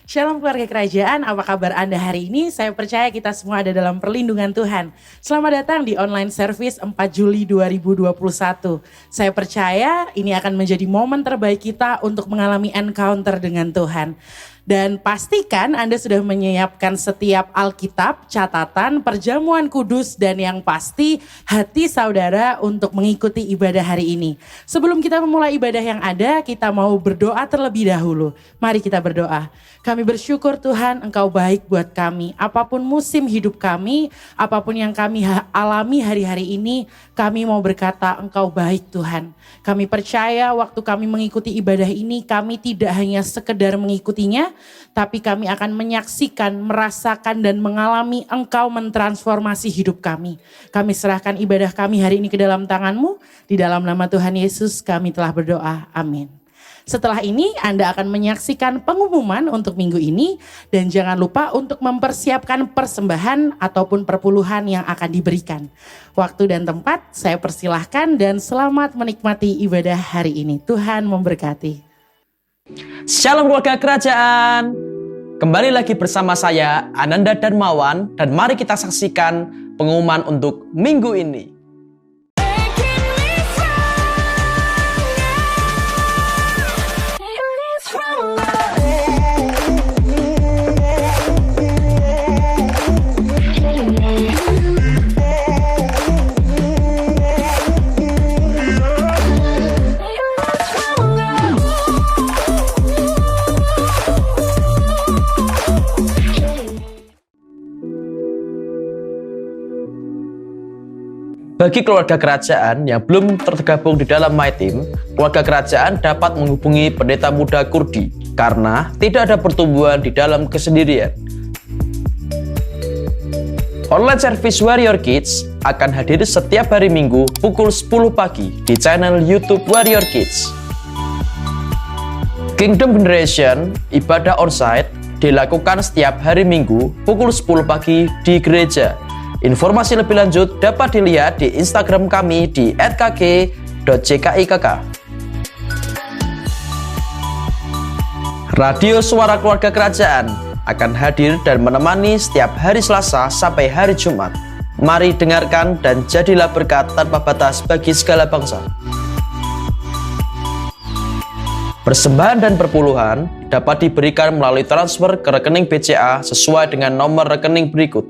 Shalom keluarga kerajaan, apa kabar Anda hari ini? Saya percaya kita semua ada dalam perlindungan Tuhan. Selamat datang di online service 4 Juli 2021. Saya percaya ini akan menjadi momen terbaik kita untuk mengalami encounter dengan Tuhan. Dan pastikan Anda sudah menyiapkan setiap Alkitab, catatan, perjamuan kudus, dan yang pasti hati saudara untuk mengikuti ibadah hari ini. Sebelum kita memulai ibadah yang ada, kita mau berdoa terlebih dahulu. Mari kita berdoa. Kami bersyukur Tuhan, Engkau baik buat kami. Apapun musim hidup kami, apapun yang kami alami hari-hari ini, kami mau berkata Engkau baik Tuhan. Kami percaya waktu kami mengikuti ibadah ini, kami tidak hanya sekedar mengikutinya, tapi kami akan menyaksikan, merasakan dan mengalami Engkau mentransformasi hidup kami. Kami serahkan ibadah kami hari ini ke dalam tangan-Mu. Di dalam nama Tuhan Yesus kami telah berdoa. Amin. Setelah ini Anda akan menyaksikan pengumuman untuk minggu ini. Dan jangan lupa untuk mempersiapkan persembahan ataupun perpuluhan yang akan diberikan. Waktu dan tempat saya persilahkan dan selamat menikmati ibadah hari ini. Tuhan memberkati. Shalom keluarga kerajaan. Kembali lagi bersama saya Ananda Darmawan dan mari kita saksikan pengumuman untuk minggu ini. Bagi keluarga kerajaan yang belum tergabung di dalam My Team, keluarga kerajaan dapat menghubungi pendeta muda Kurdi karena tidak ada pertumbuhan di dalam kesendirian. Online service Warrior Kids akan hadir setiap hari Minggu pukul 10 pagi di channel YouTube Warrior Kids. Kingdom Generation ibadah onsite dilakukan setiap hari Minggu pukul 10 pagi di gereja. Informasi lebih lanjut dapat dilihat di Instagram kami di @kg.ckikk. Radio Suara Keluarga Kerajaan akan hadir dan menemani setiap hari Selasa sampai hari Jumat. Mari dengarkan dan jadilah berkat tanpa batas bagi segala bangsa. Persembahan dan perpuluhan dapat diberikan melalui transfer ke rekening BCA sesuai dengan nomor rekening berikut.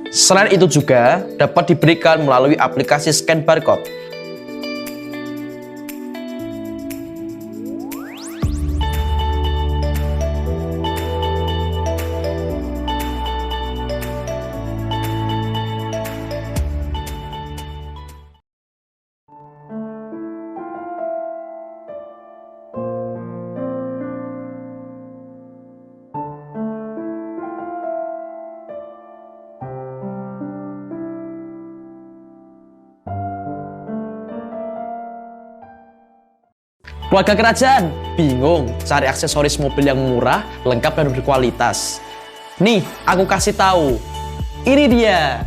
Selain itu juga dapat diberikan melalui aplikasi scan barcode. Keluarga kerajaan, bingung cari aksesoris mobil yang murah, lengkap dan berkualitas? Nih, aku kasih tahu. Ini dia.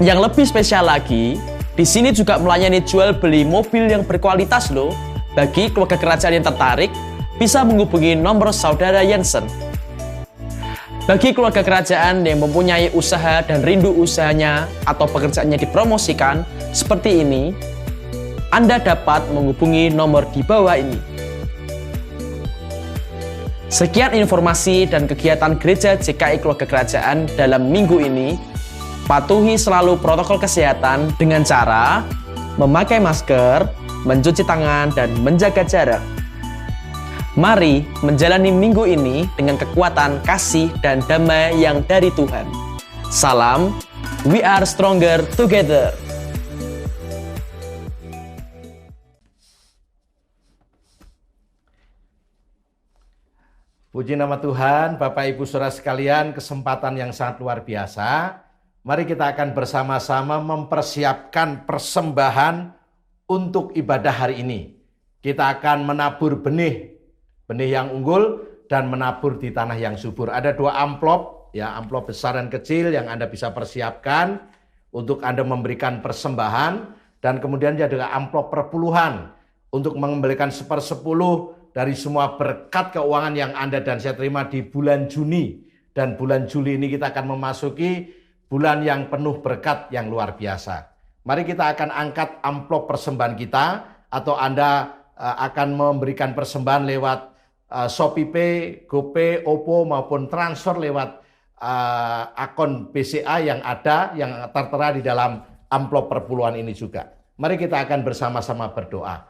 Yang lebih spesial lagi, di sini juga melayani jual beli mobil yang berkualitas loh. Bagi keluarga kerajaan yang tertarik, bisa menghubungi nomor saudara Jensen. Bagi keluarga kerajaan yang mempunyai usaha dan rindu usahanya atau pekerjaannya dipromosikan seperti ini, Anda dapat menghubungi nomor di bawah ini. Sekian informasi dan kegiatan gereja GKI Keluarga Kerajaan dalam minggu ini. Patuhi selalu protokol kesehatan dengan cara memakai masker, mencuci tangan, dan menjaga jarak. Mari menjalani minggu ini dengan kekuatan kasih dan damai yang dari Tuhan. Salam, we are stronger together. Puji nama Tuhan, Bapak Ibu Saudara sekalian, kesempatan yang sangat luar biasa. Mari kita akan bersama-sama mempersiapkan persembahan untuk ibadah hari ini. Kita akan menabur benih yang unggul dan menabur di tanah yang subur. Ada 2 amplop, ya, amplop besar dan kecil yang Anda bisa persiapkan untuk Anda memberikan persembahan, dan kemudian ada amplop perpuluhan untuk mengembalikan 1/10 dari semua berkat keuangan yang Anda dan saya terima di bulan Juni. Dan bulan Juli ini kita akan memasuki bulan yang penuh berkat yang luar biasa. Mari kita akan angkat amplop persembahan kita, atau Anda akan memberikan persembahan lewat ShopeePay, GoPay, OPPO maupun transfer lewat akun BCA yang ada, yang tertera di dalam amplop perpuluhan ini juga. Mari kita akan bersama-sama berdoa.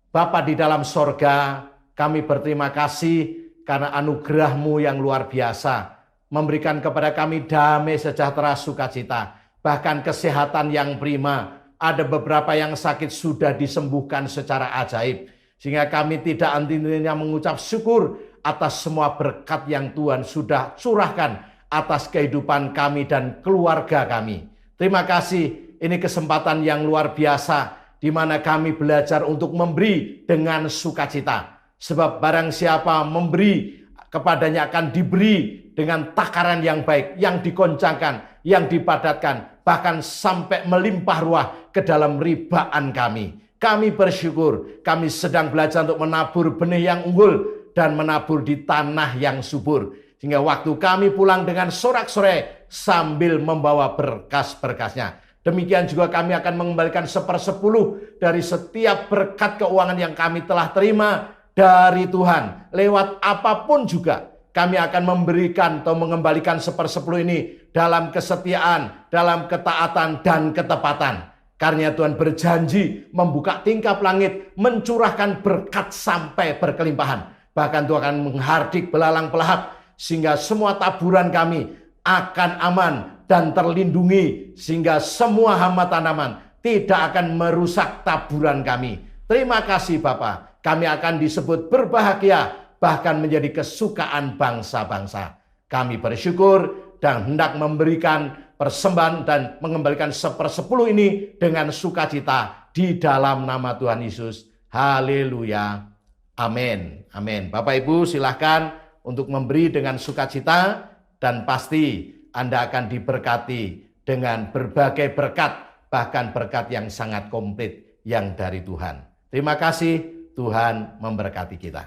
Bapa di dalam sorga, kami berterima kasih karena anugerah-Mu yang luar biasa, memberikan kepada kami damai, sejahtera, sukacita, bahkan kesehatan yang prima. Ada beberapa yang sakit sudah disembuhkan secara ajaib, sehingga kami tidak henti-hentinya mengucap syukur atas semua berkat yang Tuhan sudah curahkan atas kehidupan kami dan keluarga kami. Terima kasih, ini kesempatan yang luar biasa, di mana kami belajar untuk memberi dengan sukacita. Sebab barang siapa memberi, kepadanya akan diberi dengan takaran yang baik, yang dikoncangkan, yang dipadatkan, bahkan sampai melimpah ruah ke dalam ribaan kami. Kami bersyukur, kami sedang belajar untuk menabur benih yang unggul dan menabur di tanah yang subur. Sehingga waktu kami pulang dengan sorak-sorai sambil membawa berkas-berkasnya. Demikian juga kami akan mengembalikan 1/10 dari setiap berkat keuangan yang kami telah terima dari Tuhan. Lewat apapun juga, kami akan memberikan atau mengembalikan 1/10 ini dalam kesetiaan, dalam ketaatan dan ketepatan. Karena Tuhan berjanji membuka tingkap langit, mencurahkan berkat sampai berkelimpahan. Bahkan Tuhan akan menghardik belalang pelahap, sehingga semua taburan kami akan aman dan terlindungi, sehingga semua hama tanaman tidak akan merusak taburan kami. Terima kasih Bapa, kami akan disebut berbahagia, bahkan menjadi kesukaan bangsa-bangsa. Kami bersyukur dan hendak memberikan persembahan dan mengembalikan 1/10 ini dengan sukacita di dalam nama Tuhan Yesus. Haleluya. Amin. Amin. Bapak Ibu silahkan untuk memberi dengan sukacita, dan pasti Anda akan diberkati dengan berbagai berkat, bahkan berkat yang sangat komplit yang dari Tuhan. Terima kasih, Tuhan memberkati kita.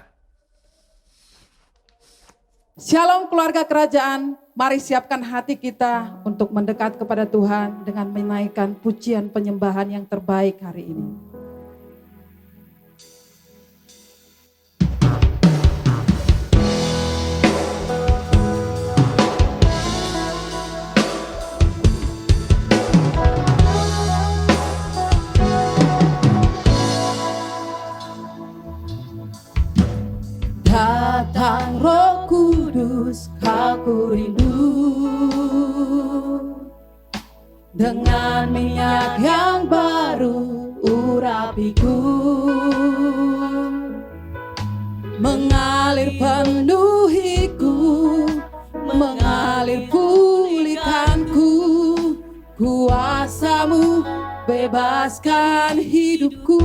Shalom keluarga kerajaan, mari siapkan hati kita untuk mendekat kepada Tuhan dengan menaikkan pujian penyembahan yang terbaik hari ini. Datang Roh Kudus, aku rindu dengan minyak yang baru urapiku, mengalir penuhiku, mengalir pulihkanku. Kuasa-Mu bebaskan hidupku.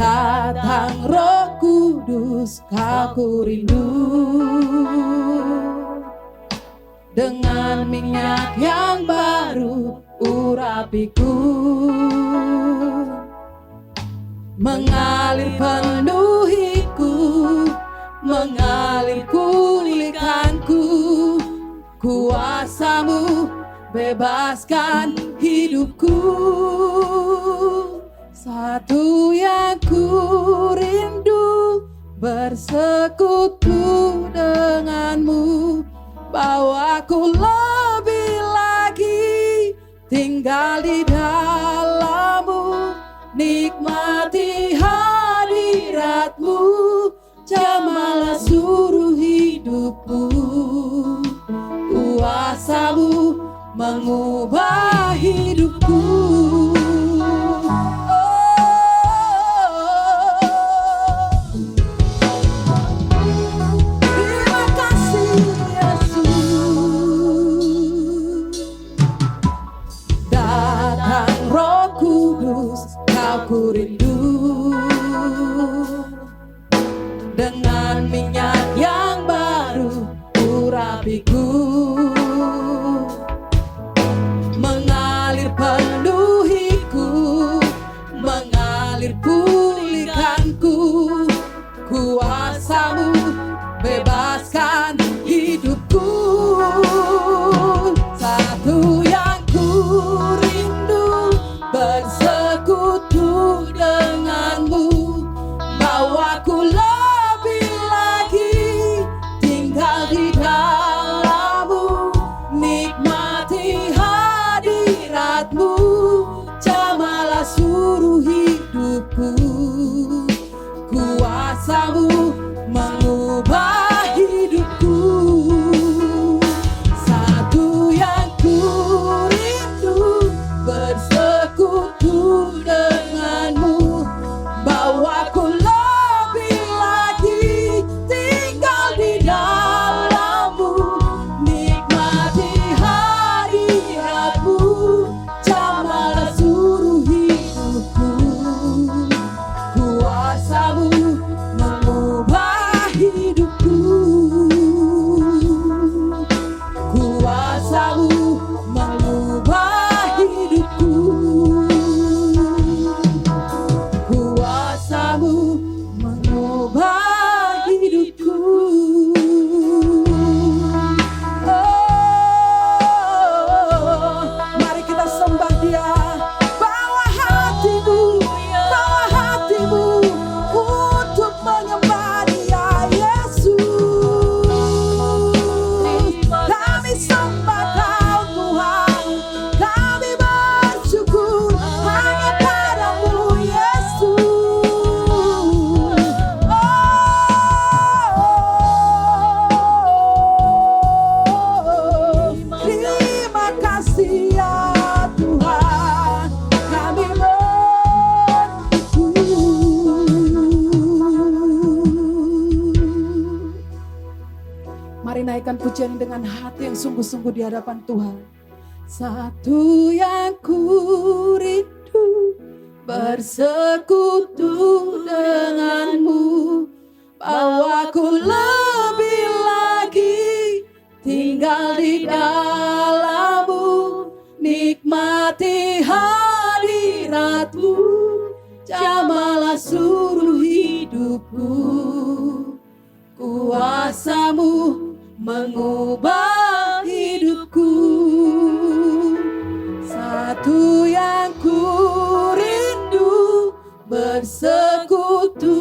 Datang Roh Kudus, aku rindu dengan minyak yang baru urapiku, mengalir penuhiku, mengalir pulihkanku. Kuasa-Mu bebaskan hidupku. Satu yang ku rindu, bersekutu denganmu, bawaku lebih lagi tinggal di dalam-Mu, nikmati hadirat-Mu, jamalah seluruh hidupku. Kuasa-Mu mengubah hidupku. Aku rindu dengan minyak yang baru urapiku, mengalir penuhiku, mengalir pulihkanku. Mari naikkan pujian dengan hati yang sungguh-sungguh di hadapan Tuhan. Satu yang ku rindu, bersekutu denganmu, bawaku lebih lagi tinggal di dalammu, nikmati hadiratmu, jamalah seluruh hidupku. Kuasamu mengubah hidupku. Satu yang ku rindu, bersekutu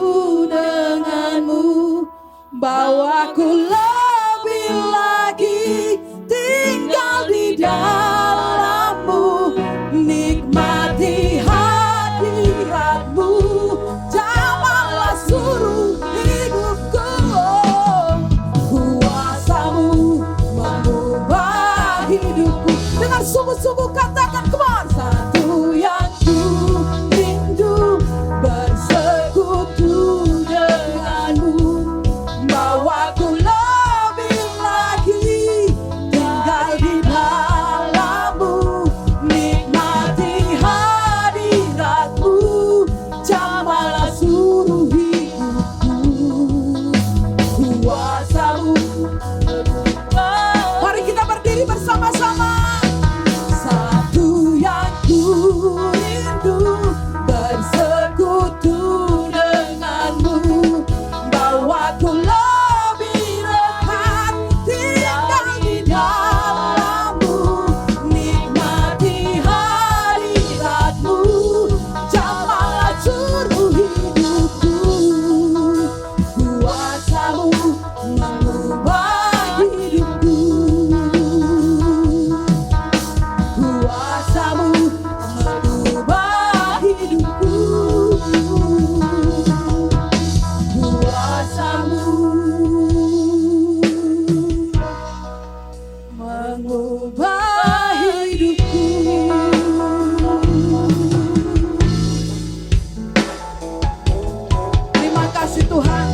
denganmu, bawaku lebih lagi tinggal di dalammu, nikmati hadiratmu, jamalah seluruh hidupku. Kuasamu mengubah hidupku. Dengan sungguh-sungguh katakan, come on. Satu yang ku rindu, bersekutu denganmu, bawaku lebih lagi tinggal di dalammu, nikmati hadiratmu, jamalah seluruh hidupku. Kuasamu. Mari kita berdiri bersama-sama. Satu yang ku rindu, bersekutu denganmu, bawaku lebih dekat tinggal di dalammu, nikmati hadiratmu, jamalah seluruh hidupku. Kuasamu mengubah hidupku. Kuasamu mengubah hidupku. Kuasamu mengubah hidupku. Terima kasih Tuhan,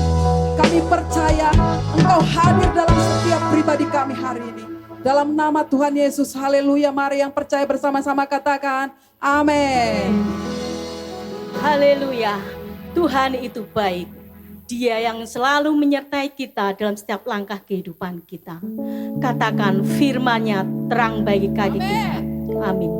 kami percaya Engkau hadir dalam setiap pribadi kami hari ini. Dalam nama Tuhan Yesus, haleluya. Mari yang percaya bersama-sama katakan, amin. Haleluya, Tuhan itu baik. Dia yang selalu menyertai kita dalam setiap langkah kehidupan kita. Katakan firman-Nya terang bagi kaki kita. Amin.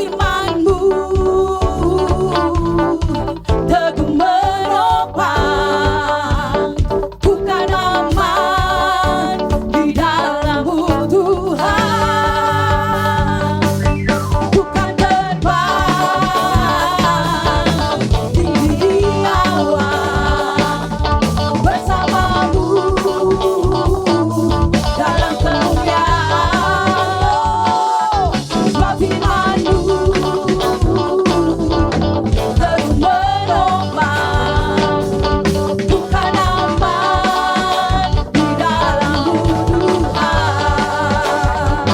firman-Mu teguh menopang, bukan aman di dalam-Mu Tuhan, bukan terbang tinggi di awan, bersama-Mu dalam kemuliaan. Sebab firman-Mu teguh menopang, bukan aman di dalam-Mu Tuhan,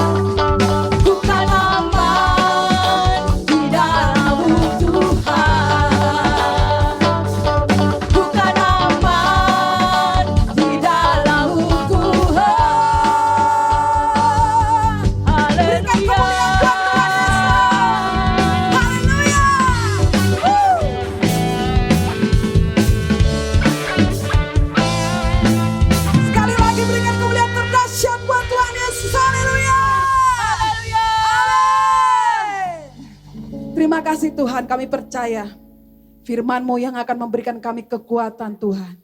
bukan aman di dalam-Mu Tuhan, bukan aman di dalam-Mu Tuhan. Haleluya. Sekali lagi berikan kemuliaan terdahsyat buat Tuhan Yesus. Haleluya. Amin. Terima kasih Tuhan, kami percaya firman-Mu yang akan memberikan kami kekuatan Tuhan.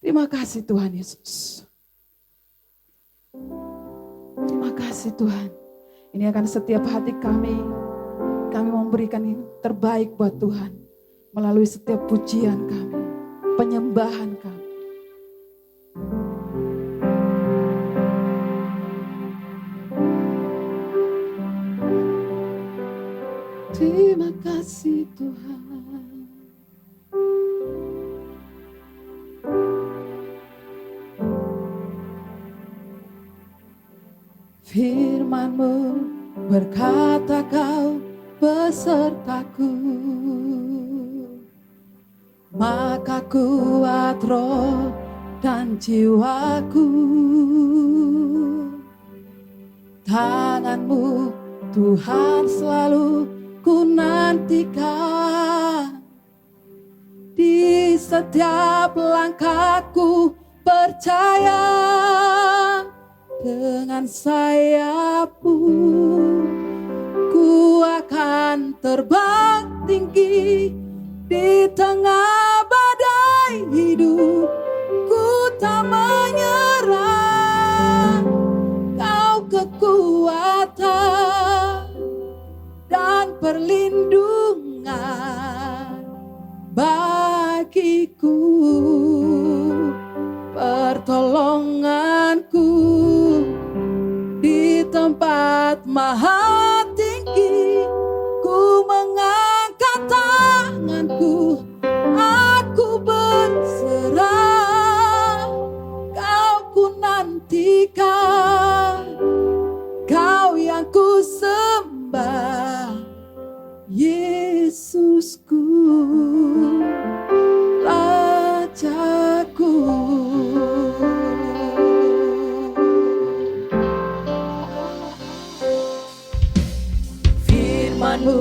Terima kasih Tuhan Yesus. Terima kasih Tuhan. Ini akan setiap hati kami memberikan yang terbaik buat Tuhan. Melalui setiap pujian kami, penyembahan kami. Terima kasih Tuhan. Firman-Mu berkata Kau besertaku, maka kuat roh dan jiwaku. Tangan-Mu Tuhan selalu ku nantikan, di setiap langkahku percaya, dengan sayap-Mu ku akan terbang tinggi di tengah badai hidup. Ku tak menyerah, Kau kekuatan dan perlindungan bagiku, pertolonganku di tempat maha tinggi. Ku mengangkat tanganku, aku berserah, Kau ku nantikan, Kau yang ku sembah, Yesusku, Rajaku. Firman-Mu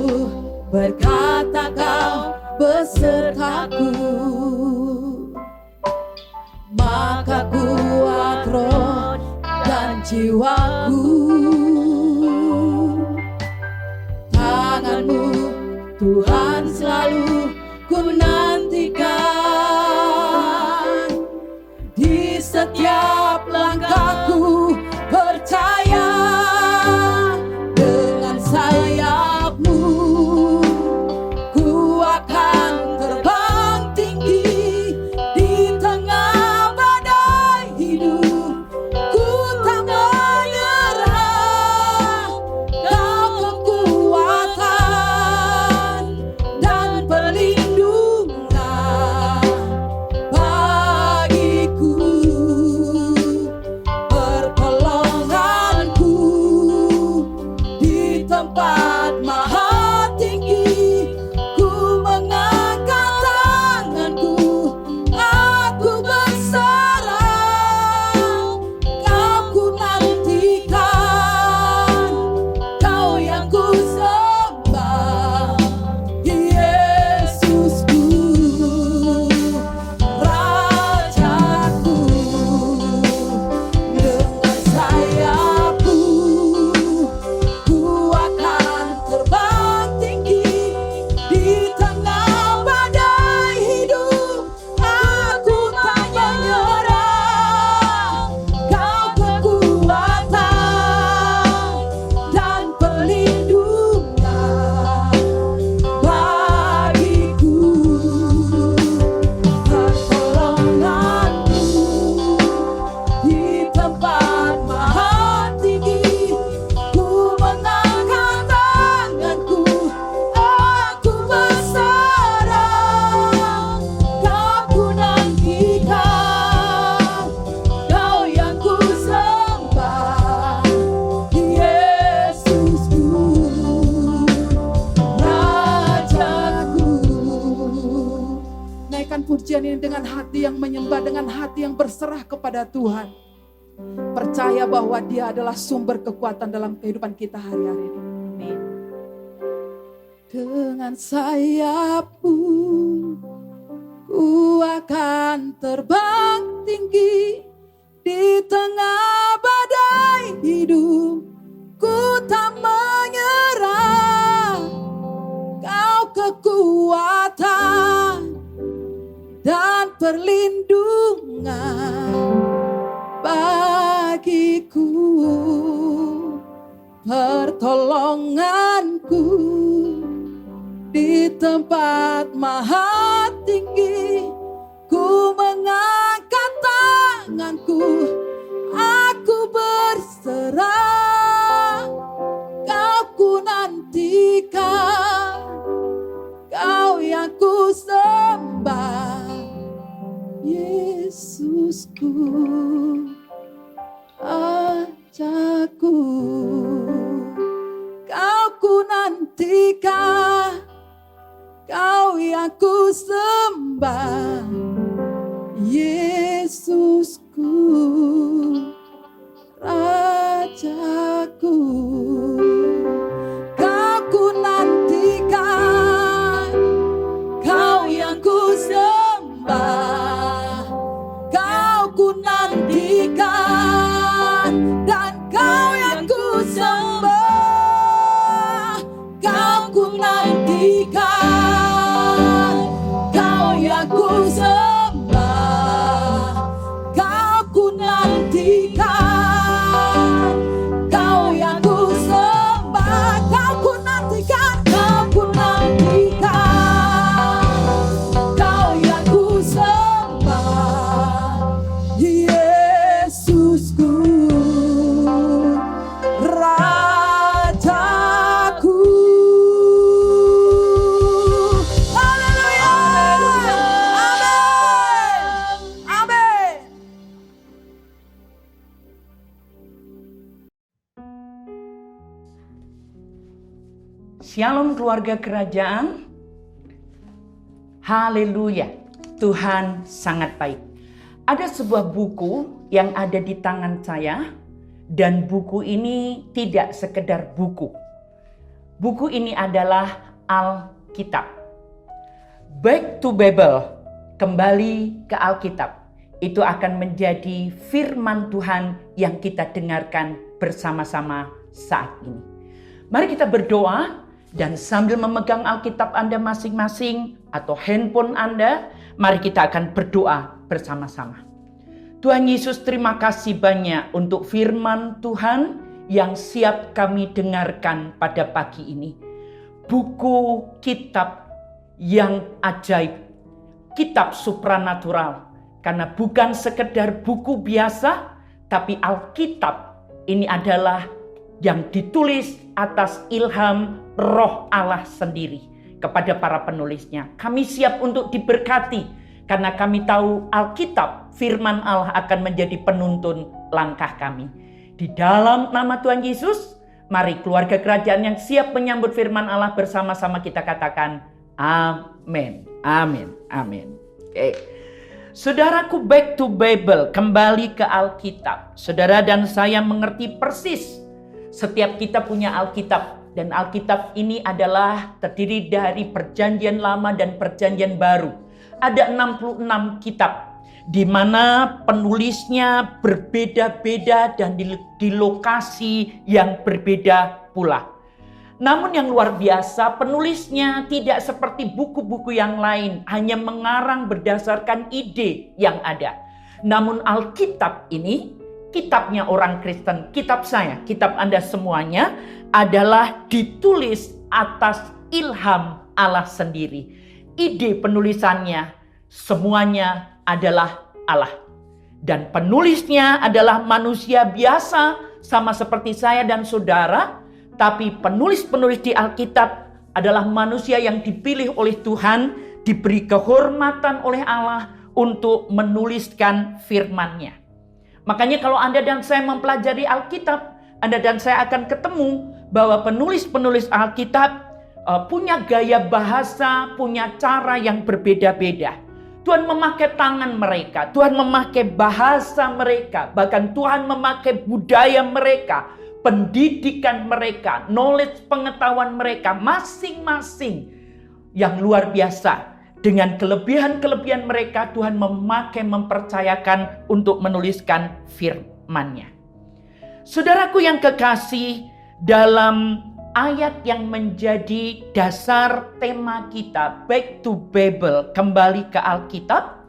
berkata Kau besertaku, maka kuat roh dan jiwaku. Tangan-Mu Tuhan selalu ku nantikan, di setiap langkahku percaya, dengan sayap-Mu ku akan terbang tinggi di tengah badai hidup. Ku tak menyerah, Kau kekuatan dan perlindungan pujian ini dengan hati yang menyembah, dengan hati yang berserah kepada Tuhan. Percaya bahwa Dia adalah sumber kekuatan dalam kehidupan kita hari-hari ini. Amin. Dengan sayapmu ku akan terbang tinggi di tengah badai hidup. Ku tak menyerah, Kau kekuatan dan perlindungan bagiku, pertolonganku di tempat maha tinggi. Ku mengangkat tanganku, aku berserah. Kau ku nantikan, Kau yang ku sembah, Yesusku, Rajaku. Kau ku nantikan, Kau yang ku sembah, Yesusku, Rajaku. Kau ku nantikan, Kau yang ku sembah. Kau ku nantikan, dan Kau yang ku sembah. Kau ku nantikan, Kau yang ku sembah. Kau ku nantikan, Kau yang ku sembah. Kau ku nantikan, Kau ku nantikan, Kau yang ku sembah, Yesusku, Rajaku. Haleluya. Amin. Amin. Shalom keluarga kerajaan. Haleluya. Tuhan sangat baik. Ada sebuah buku yang ada di tangan saya, dan buku ini tidak sekedar buku. Buku ini adalah Alkitab. Back to Bible, kembali ke Alkitab. Itu akan menjadi firman Tuhan yang kita dengarkan bersama-sama saat ini. Mari kita berdoa, dan sambil memegang Alkitab Anda masing-masing atau handphone Anda, mari kita akan berdoa bersama-sama. Tuhan Yesus, terima kasih banyak untuk firman Tuhan yang siap kami dengarkan pada pagi ini. Buku kitab yang ajaib, kitab supranatural, karena bukan sekedar buku biasa, tapi Alkitab ini adalah yang ditulis atas ilham Roh Allah sendiri kepada para penulisnya. Kami siap untuk diberkati karena kami tahu Alkitab, firman Allah akan menjadi penuntun langkah kami. Di dalam nama Tuhan Yesus, mari keluarga kerajaan yang siap menyambut firman Allah bersama-sama kita katakan amin, amin, amin. Oke. Saudaraku, back to Bible, kembali ke Alkitab. Saudara dan saya mengerti persis, setiap kita punya Alkitab. Dan Alkitab ini adalah terdiri dari Perjanjian Lama dan Perjanjian Baru. Ada 66 kitab, di mana penulisnya berbeda-beda dan di lokasi yang berbeda pula. Namun yang luar biasa, penulisnya tidak seperti buku-buku yang lain, hanya mengarang berdasarkan ide yang ada. Namun Alkitab ini, kitabnya orang Kristen, kitab saya, kitab Anda semuanya, adalah ditulis atas ilham Allah sendiri. Ide penulisannya semuanya adalah Allah. Dan penulisnya adalah manusia biasa sama seperti saya dan saudara. Tapi penulis-penulis di Alkitab adalah manusia yang dipilih oleh Tuhan, diberi kehormatan oleh Allah untuk menuliskan firman-Nya. Makanya kalau Anda dan saya mempelajari Alkitab, Anda dan saya akan ketemu bahwa penulis-penulis Alkitab punya gaya bahasa, punya cara yang berbeda-beda. Tuhan memakai tangan mereka, Tuhan memakai bahasa mereka, bahkan Tuhan memakai budaya mereka, pendidikan mereka, knowledge pengetahuan mereka masing-masing yang luar biasa. Dengan kelebihan-kelebihan mereka, Tuhan mempercayakan untuk menuliskan firman-Nya. Saudaraku yang kekasih, dalam ayat yang menjadi dasar tema kita, Back to Bible, kembali ke Alkitab,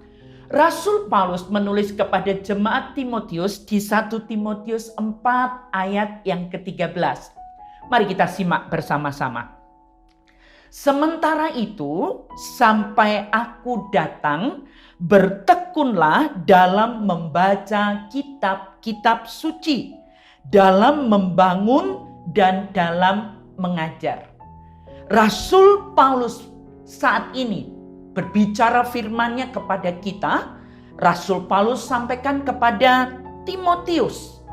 Rasul Paulus menulis kepada jemaat Timotius di 1 Timotius 4 ayat yang ke-13. Mari kita simak bersama-sama. Sementara itu, sampai aku datang, bertekunlah dalam membaca kitab-kitab suci, dalam membangun dan dalam mengajar. Rasul Paulus saat ini berbicara firman-Nya kepada kita. Rasul Paulus sampaikan kepada Timotius,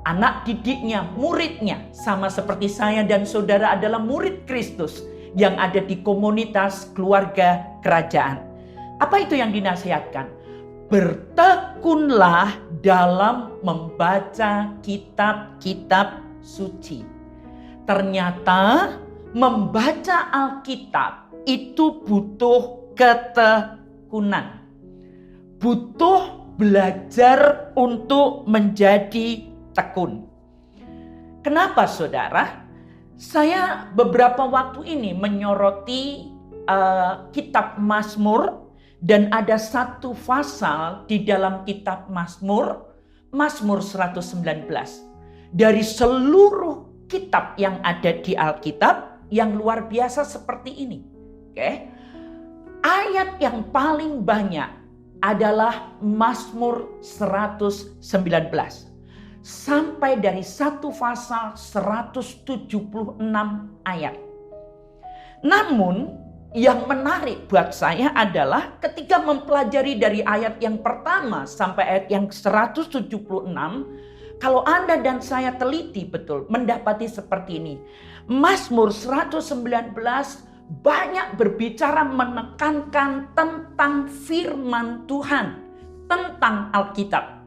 anak didiknya, muridnya, sama seperti saya dan saudara adalah murid Kristus yang ada di komunitas keluarga kerajaan. Apa itu yang dinasihatkan? Bertekunlah dalam membaca kitab-kitab suci. Ternyata membaca Alkitab itu butuh ketekunan. Butuh belajar untuk menjadi tekun. Kenapa saudara? Saya beberapa waktu ini menyoroti kitab Mazmur, dan ada satu pasal di dalam kitab Mazmur, Mazmur 119. Dari seluruh kitab yang ada di Alkitab yang luar biasa seperti ini. Oke. Ayat yang paling banyak adalah Mazmur 119. Sampai dari satu pasal 176 ayat. Namun yang menarik buat saya adalah ketika mempelajari dari ayat yang pertama sampai ayat yang 176, kalau Anda dan saya teliti betul mendapati seperti ini. Mazmur 119 banyak berbicara menekankan tentang firman Tuhan, tentang Alkitab.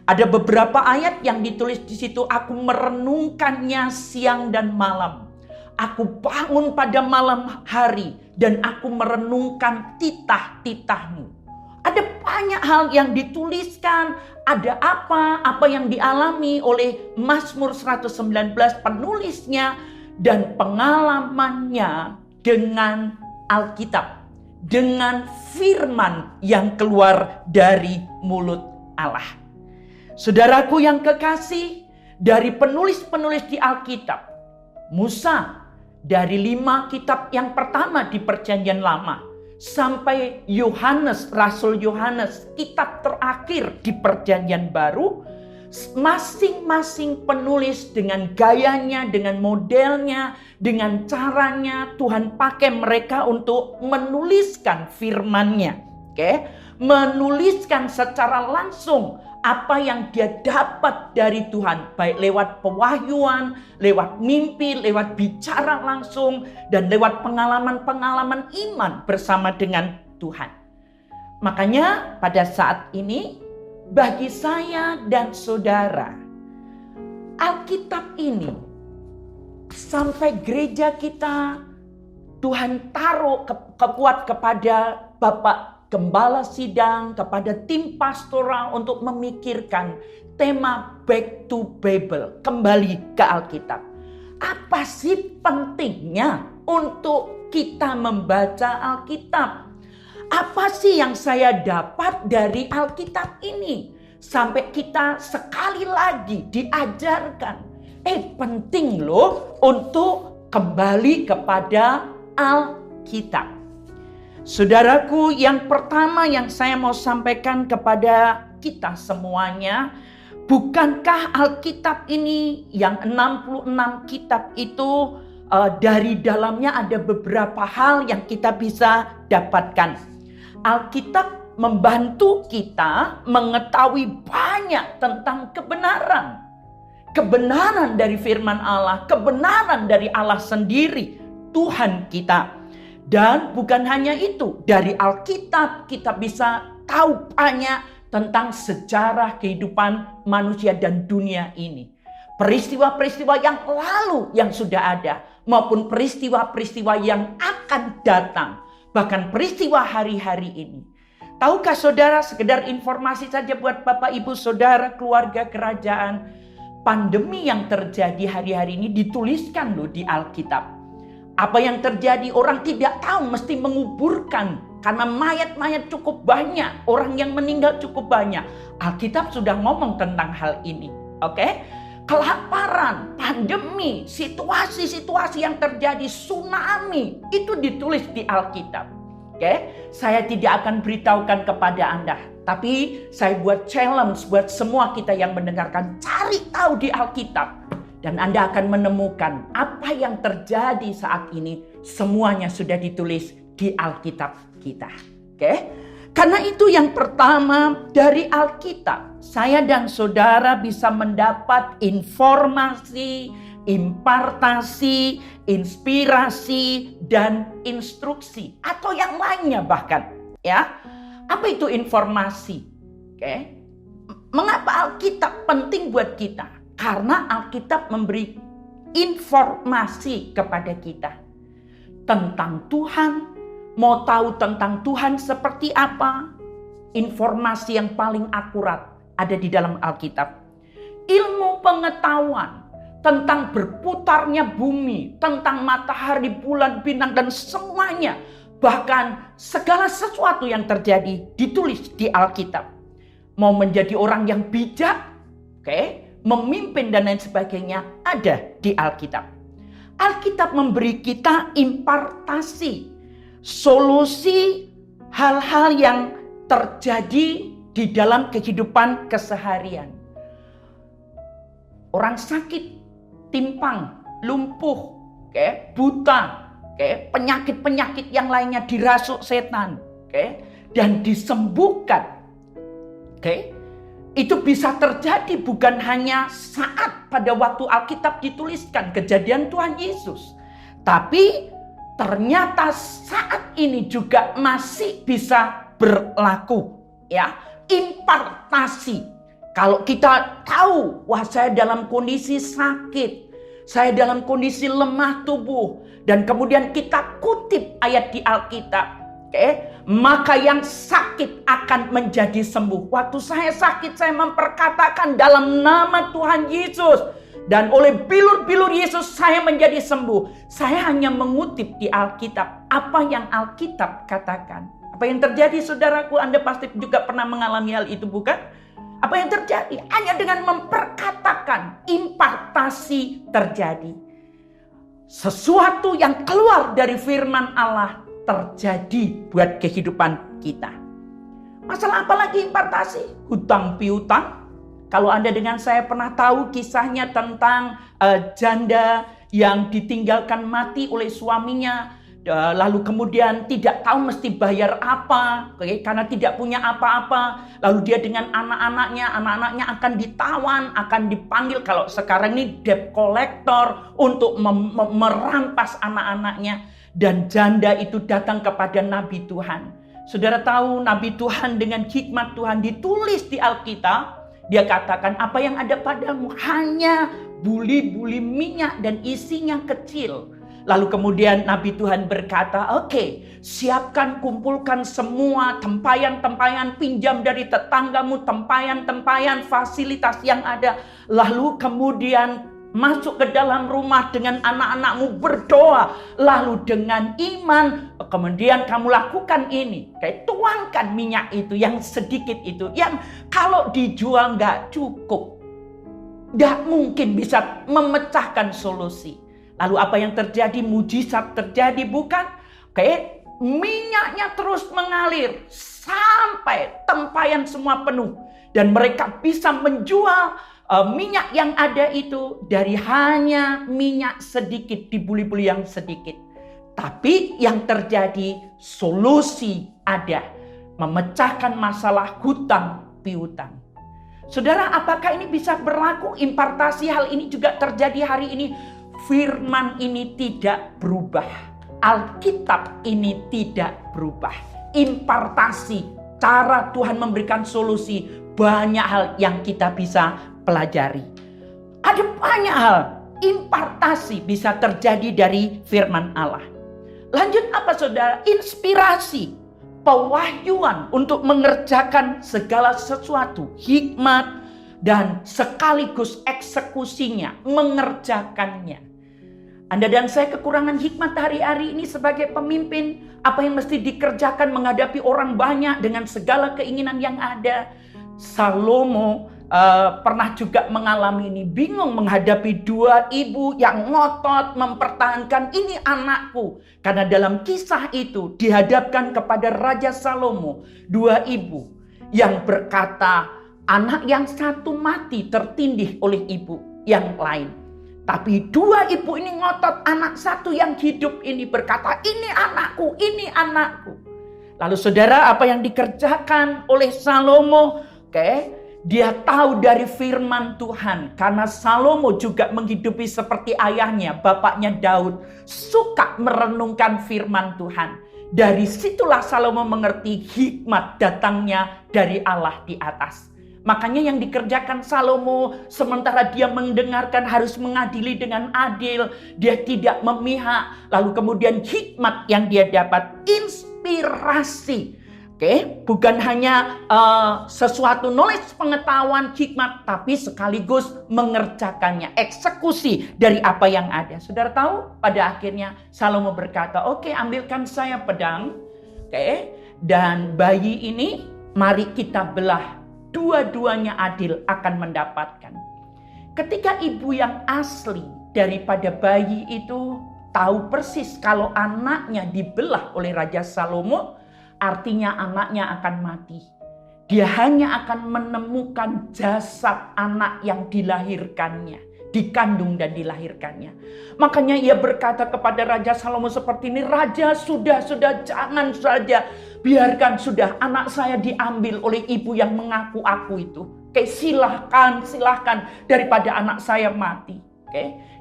Ada beberapa ayat yang ditulis di situ, aku merenungkannya siang dan malam. Aku bangun pada malam hari dan aku merenungkan titah-titahmu. Ada banyak hal yang dituliskan, ada apa yang dialami oleh Mazmur 119 penulisnya dan pengalamannya dengan Alkitab, dengan firman yang keluar dari mulut Allah. Saudaraku yang kekasih, dari penulis-penulis di Alkitab, Musa dari 5 kitab yang pertama di Perjanjian Lama, sampai Yohanes, Rasul Yohanes, kitab terakhir di Perjanjian Baru, masing-masing penulis dengan gayanya, dengan modelnya, dengan caranya, Tuhan pakai mereka untuk menuliskan firman-Nya. Oke? Menuliskan secara langsung apa yang dia dapat dari Tuhan, baik lewat pewahyuan, lewat mimpi, lewat bicara langsung, dan lewat pengalaman-pengalaman iman bersama dengan Tuhan. Makanya pada saat ini, bagi saya dan saudara, Alkitab ini sampai gereja kita, Tuhan taruh kekuat kepada Bapak Gembala Sidang, kepada tim pastoral untuk memikirkan tema Back to Bible, kembali ke Alkitab. Apa sih pentingnya untuk kita membaca Alkitab? Apa sih yang saya dapat dari Alkitab ini? Sampai kita sekali lagi diajarkan, penting loh untuk kembali kepada Alkitab. Saudaraku, yang pertama yang saya mau sampaikan kepada kita semuanya, bukankah Alkitab ini yang 66 kitab itu dari dalamnya ada beberapa hal yang kita bisa dapatkan. Alkitab membantu kita mengetahui banyak tentang kebenaran. Kebenaran dari firman Allah, kebenaran dari Allah sendiri, Tuhan kita. Dan bukan hanya itu, dari Alkitab kita bisa tahu banyak tentang sejarah kehidupan manusia dan dunia ini. Peristiwa-peristiwa yang lalu yang sudah ada, maupun peristiwa-peristiwa yang akan datang. Bahkan peristiwa hari-hari ini. Tahukah saudara, sekedar informasi saja buat Bapak Ibu Saudara, keluarga kerajaan, pandemi yang terjadi hari-hari ini dituliskan loh di Alkitab. Apa yang terjadi orang tidak tahu, mesti menguburkan. Karena mayat-mayat cukup banyak, orang yang meninggal cukup banyak. Alkitab sudah ngomong tentang hal ini. Oke? Kelaparan, pandemi, situasi-situasi yang terjadi, tsunami, itu ditulis di Alkitab. Oke, saya tidak akan beritahukan kepada Anda, tapi saya buat challenge buat semua kita yang mendengarkan, cari tahu di Alkitab. Dan Anda akan menemukan apa yang terjadi saat ini, semuanya sudah ditulis di Alkitab kita. Oke, karena itu yang pertama dari Alkitab, saya dan saudara bisa mendapat informasi, impartasi, inspirasi, dan instruksi. Atau yang lainnya bahkan. Ya, apa itu informasi? Oke. Mengapa Alkitab penting buat kita? Karena Alkitab memberi informasi kepada kita. Tentang Tuhan. Mau tahu tentang Tuhan seperti apa? Informasi yang paling akurat ada di dalam Alkitab. Ilmu pengetahuan tentang berputarnya bumi, tentang matahari, bulan, bintang, dan semuanya. Bahkan segala sesuatu yang terjadi ditulis di Alkitab. Mau menjadi orang yang bijak, memimpin dan lain sebagainya, ada di Alkitab. Alkitab memberi kita impartasi, solusi hal-hal yang terjadi di dalam kehidupan keseharian. Orang sakit, timpang, lumpuh, buta, penyakit-penyakit yang lainnya dirasuk setan, dan disembuhkan. Itu bisa terjadi bukan hanya saat pada waktu Alkitab dituliskan kejadian Tuhan Yesus, tapi ternyata saat ini juga masih bisa berlaku, ya, impartasi. Kalau kita tahu, wah saya dalam kondisi sakit, saya dalam kondisi lemah tubuh, dan kemudian kita kutip ayat di Alkitab, maka yang sakit akan menjadi sembuh. Waktu saya sakit, saya memperkatakan dalam nama Tuhan Yesus, dan oleh bilur-bilur Yesus saya menjadi sembuh. Saya hanya mengutip di Alkitab apa yang Alkitab katakan. Apa yang terjadi saudaraku, Anda pasti juga pernah mengalami hal itu, bukan? Apa yang terjadi? Hanya dengan memperkatakan, impartasi terjadi. Sesuatu yang keluar dari firman Allah terjadi buat kehidupan kita. Masalah apa lagi impartasi? Hutang piutang. Kalau Anda dengan saya pernah tahu kisahnya tentang janda yang ditinggalkan mati oleh suaminya, lalu kemudian tidak tahu mesti bayar apa, karena tidak punya apa-apa. Lalu dia dengan anak-anaknya akan ditawan, akan dipanggil, kalau sekarang ini debt collector, untuk merampas anak-anaknya. Dan janda itu datang kepada Nabi Tuhan. Saudara tahu, Nabi Tuhan dengan hikmat Tuhan ditulis di Alkitab. Dia katakan, apa yang ada padamu hanya buli-buli minyak dan isinya kecil. Lalu kemudian Nabi Tuhan berkata, oke, siapkan, kumpulkan semua tempayan-tempayan, pinjam dari tetanggamu, tempayan-tempayan, fasilitas yang ada. Lalu kemudian masuk ke dalam rumah dengan anak-anakmu, berdoa. Lalu dengan iman, kemudian kamu lakukan ini. Tuangkan minyak itu, yang sedikit itu, yang kalau dijual nggak cukup. Nggak mungkin bisa memecahkan solusi. Lalu apa yang terjadi? Mujizat terjadi, bukan? Minyaknya terus mengalir sampai tempayan semua penuh. Dan mereka bisa menjual minyak yang ada itu dari hanya minyak sedikit, dibuli-buli yang sedikit. Tapi yang terjadi, solusi ada. Memecahkan masalah hutang piutang. Saudara, apakah ini bisa berlaku? Impartasi hal ini juga terjadi hari ini. Firman ini tidak berubah. Alkitab ini tidak berubah. Impartasi, cara Tuhan memberikan solusi, banyak hal yang kita bisa pelajari. Ada banyak hal, impartasi bisa terjadi dari firman Allah. Lanjut apa saudara? Inspirasi, pewahyuan untuk mengerjakan segala sesuatu, hikmat dan sekaligus eksekusinya, mengerjakannya. Anda dan saya kekurangan hikmat hari-hari ini sebagai pemimpin. Apa yang mesti dikerjakan menghadapi orang banyak dengan segala keinginan yang ada. Salomo pernah juga mengalami ini. Bingung menghadapi dua ibu yang ngotot mempertahankan ini anakku. Karena dalam kisah itu dihadapkan kepada Raja Salomo. Dua ibu yang berkata anak yang satu mati tertindih oleh ibu yang lain. Tapi dua ibu ini ngotot, anak satu yang hidup ini berkata, ini anakku, ini anakku. Lalu saudara, apa yang dikerjakan oleh Salomo? Dia tahu dari firman Tuhan. Karena Salomo juga menghidupi seperti ayahnya, bapaknya Daud. Suka merenungkan firman Tuhan. Dari situlah Salomo mengerti hikmat datangnya dari Allah di atas. Makanya yang dikerjakan Salomo, sementara dia mendengarkan harus mengadili dengan adil, dia tidak memihak. Lalu kemudian hikmat yang dia dapat, inspirasi. Bukan hanya sesuatu knowledge, pengetahuan, hikmat, tapi sekaligus mengerjakannya, eksekusi dari apa yang ada. Saudara tahu, pada akhirnya Salomo berkata, oke, ambilkan saya pedang, dan bayi ini mari kita belah. Dua-duanya adil akan mendapatkan. Ketika ibu yang asli daripada bayi itu tahu persis kalau anaknya dibelah oleh Raja Salomo, artinya anaknya akan mati. Dia hanya akan menemukan jasad anak yang dilahirkannya, dikandung dan dilahirkannya. Makanya ia berkata kepada Raja Salomo seperti ini, Raja sudah jangan saja. Biarkan sudah anak saya diambil oleh ibu yang mengaku aku itu. Silahkan daripada anak saya mati.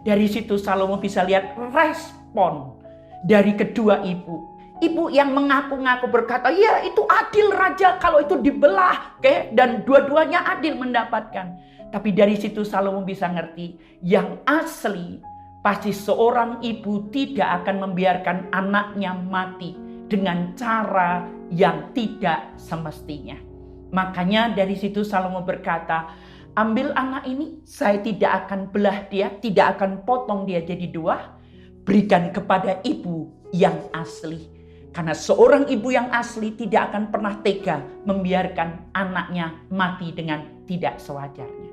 Dari situ Salomo bisa lihat respon dari kedua ibu. Ibu yang mengaku-ngaku berkata, ya itu adil Raja kalau itu dibelah. Dan dua-duanya adil mendapatkan. Tapi dari situ Salomo bisa ngerti, yang asli pasti seorang ibu tidak akan membiarkan anaknya mati dengan cara yang tidak semestinya. Makanya dari situ Salomo berkata, ambil anak ini, saya tidak akan belah dia, tidak akan potong dia jadi dua, berikan kepada ibu yang asli. Karena seorang ibu yang asli tidak akan pernah tega membiarkan anaknya mati dengan tidak sewajarnya.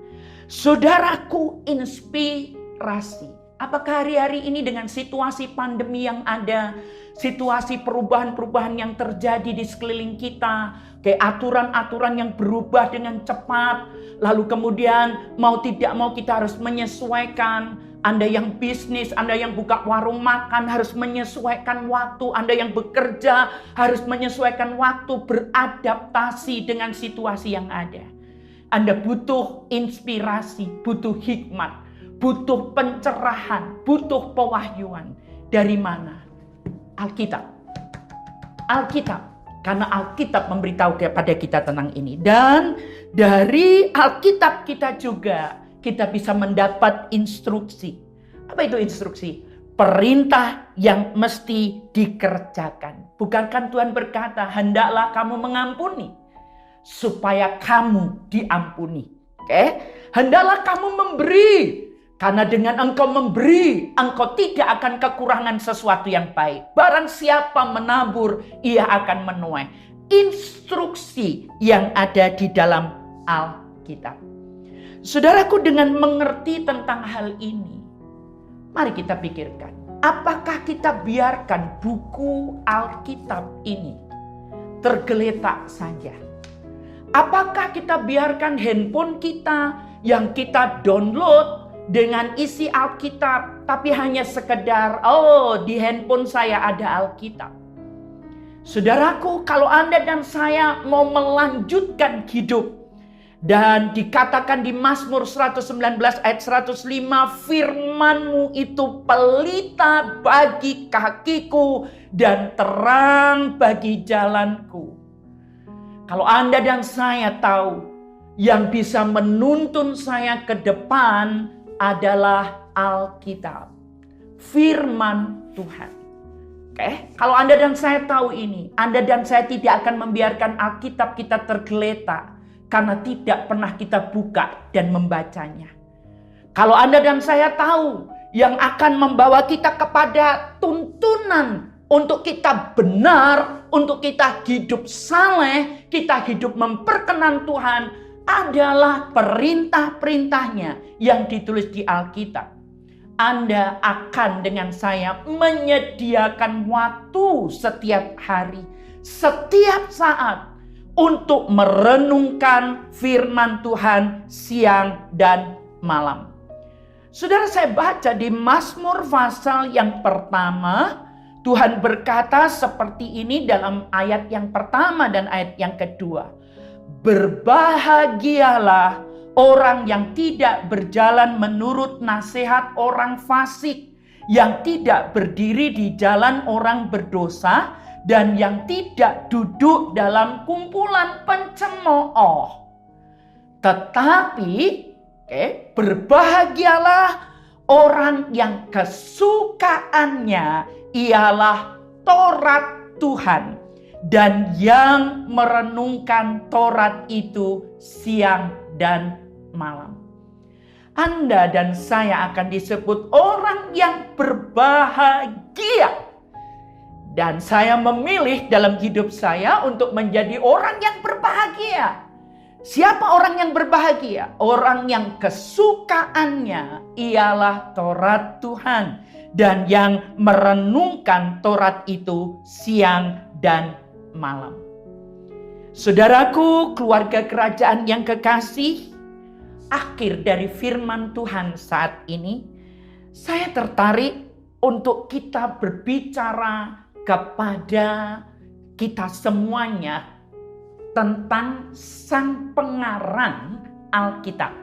Saudaraku, inspirasi. Apakah hari-hari ini dengan situasi pandemi yang ada, situasi perubahan-perubahan yang terjadi di sekeliling kita, kayak aturan-aturan yang berubah dengan cepat, lalu kemudian mau tidak mau kita harus menyesuaikan. Anda yang bisnis, Anda yang buka warung makan harus menyesuaikan waktu, Anda yang bekerja harus menyesuaikan waktu, beradaptasi dengan situasi yang ada. Anda butuh inspirasi, butuh hikmat, butuh pencerahan, butuh pewahyuan. Dari mana? Alkitab. Karena Alkitab memberitahu kepada kita tentang ini. Dan dari Alkitab kita juga, kita bisa mendapat instruksi. Apa itu instruksi? Perintah yang mesti dikerjakan. Bukankah Tuhan berkata, hendaklah kamu mengampuni, supaya kamu diampuni. Hendaklah kamu memberi, karena dengan engkau memberi, engkau tidak akan kekurangan sesuatu yang baik. Barang siapa menabur, ia akan menuai. Instruksi yang ada di dalam Alkitab. Saudaraku, dengan mengerti tentang hal ini, mari kita pikirkan. Apakah kita biarkan buku Alkitab ini tergeletak saja? Apakah kita biarkan handphone kita yang kita download dengan isi Alkitab, tapi hanya sekedar, di handphone saya ada Alkitab. Saudaraku, kalau Anda dan saya mau melanjutkan hidup Dan dikatakan di Mazmur 119 ayat 105, firman-Mu itu pelita bagi kakiku dan terang bagi jalanku. Kalau Anda dan saya tahu, yang bisa menuntun saya ke depan adalah Alkitab, firman Tuhan. Oke, kalau Anda dan saya tahu ini, Anda dan saya tidak akan membiarkan Alkitab kita tergeletak karena tidak pernah kita buka dan membacanya. Kalau Anda dan saya tahu yang akan membawa kita kepada tuntunan untuk kita benar, untuk kita hidup saleh, kita hidup memperkenan Tuhan adalah perintah-perintahnya yang ditulis di Alkitab. Anda akan dengan saya menyediakan waktu setiap hari, setiap saat untuk merenungkan firman Tuhan siang dan malam. Saudara, saya baca di Mazmur pasal yang pertama, Tuhan berkata seperti ini dalam ayat yang pertama dan ayat yang kedua. Berbahagialah orang yang tidak berjalan menurut nasihat orang fasik, yang tidak berdiri di jalan orang berdosa, dan yang tidak duduk dalam kumpulan pencemooh. Tetapi berbahagialah orang yang kesukaannya ialah Taurat Tuhan, dan yang merenungkan Taurat itu siang dan malam. Anda dan saya akan disebut orang yang berbahagia. Dan saya memilih dalam hidup saya untuk menjadi orang yang berbahagia. Siapa orang yang berbahagia? Orang yang kesukaannya ialah Taurat Tuhan, dan yang merenungkan Taurat itu siang dan malam. Saudaraku, keluarga kerajaan yang kekasih, akhir dari firman Tuhan saat ini, saya tertarik untuk kita berbicara kepada kita semuanya tentang sang pengarang Alkitab.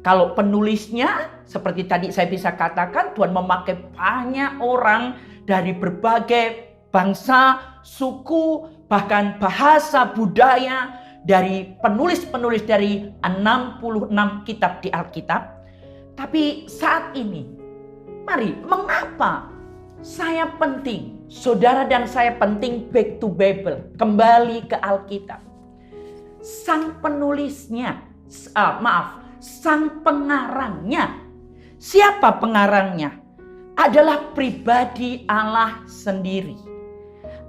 Kalau penulisnya, seperti tadi saya bisa katakan, Tuhan memakai banyak orang dari berbagai bangsa, suku, bahkan bahasa, budaya, dari penulis-penulis dari 66 kitab di Alkitab. Tapi saat ini, mari, mengapa saya penting, saudara dan saya penting back to Bible, kembali ke Alkitab. Sang penulisnya, sang pengarangnya. Siapa pengarangnya? Adalah pribadi Allah sendiri.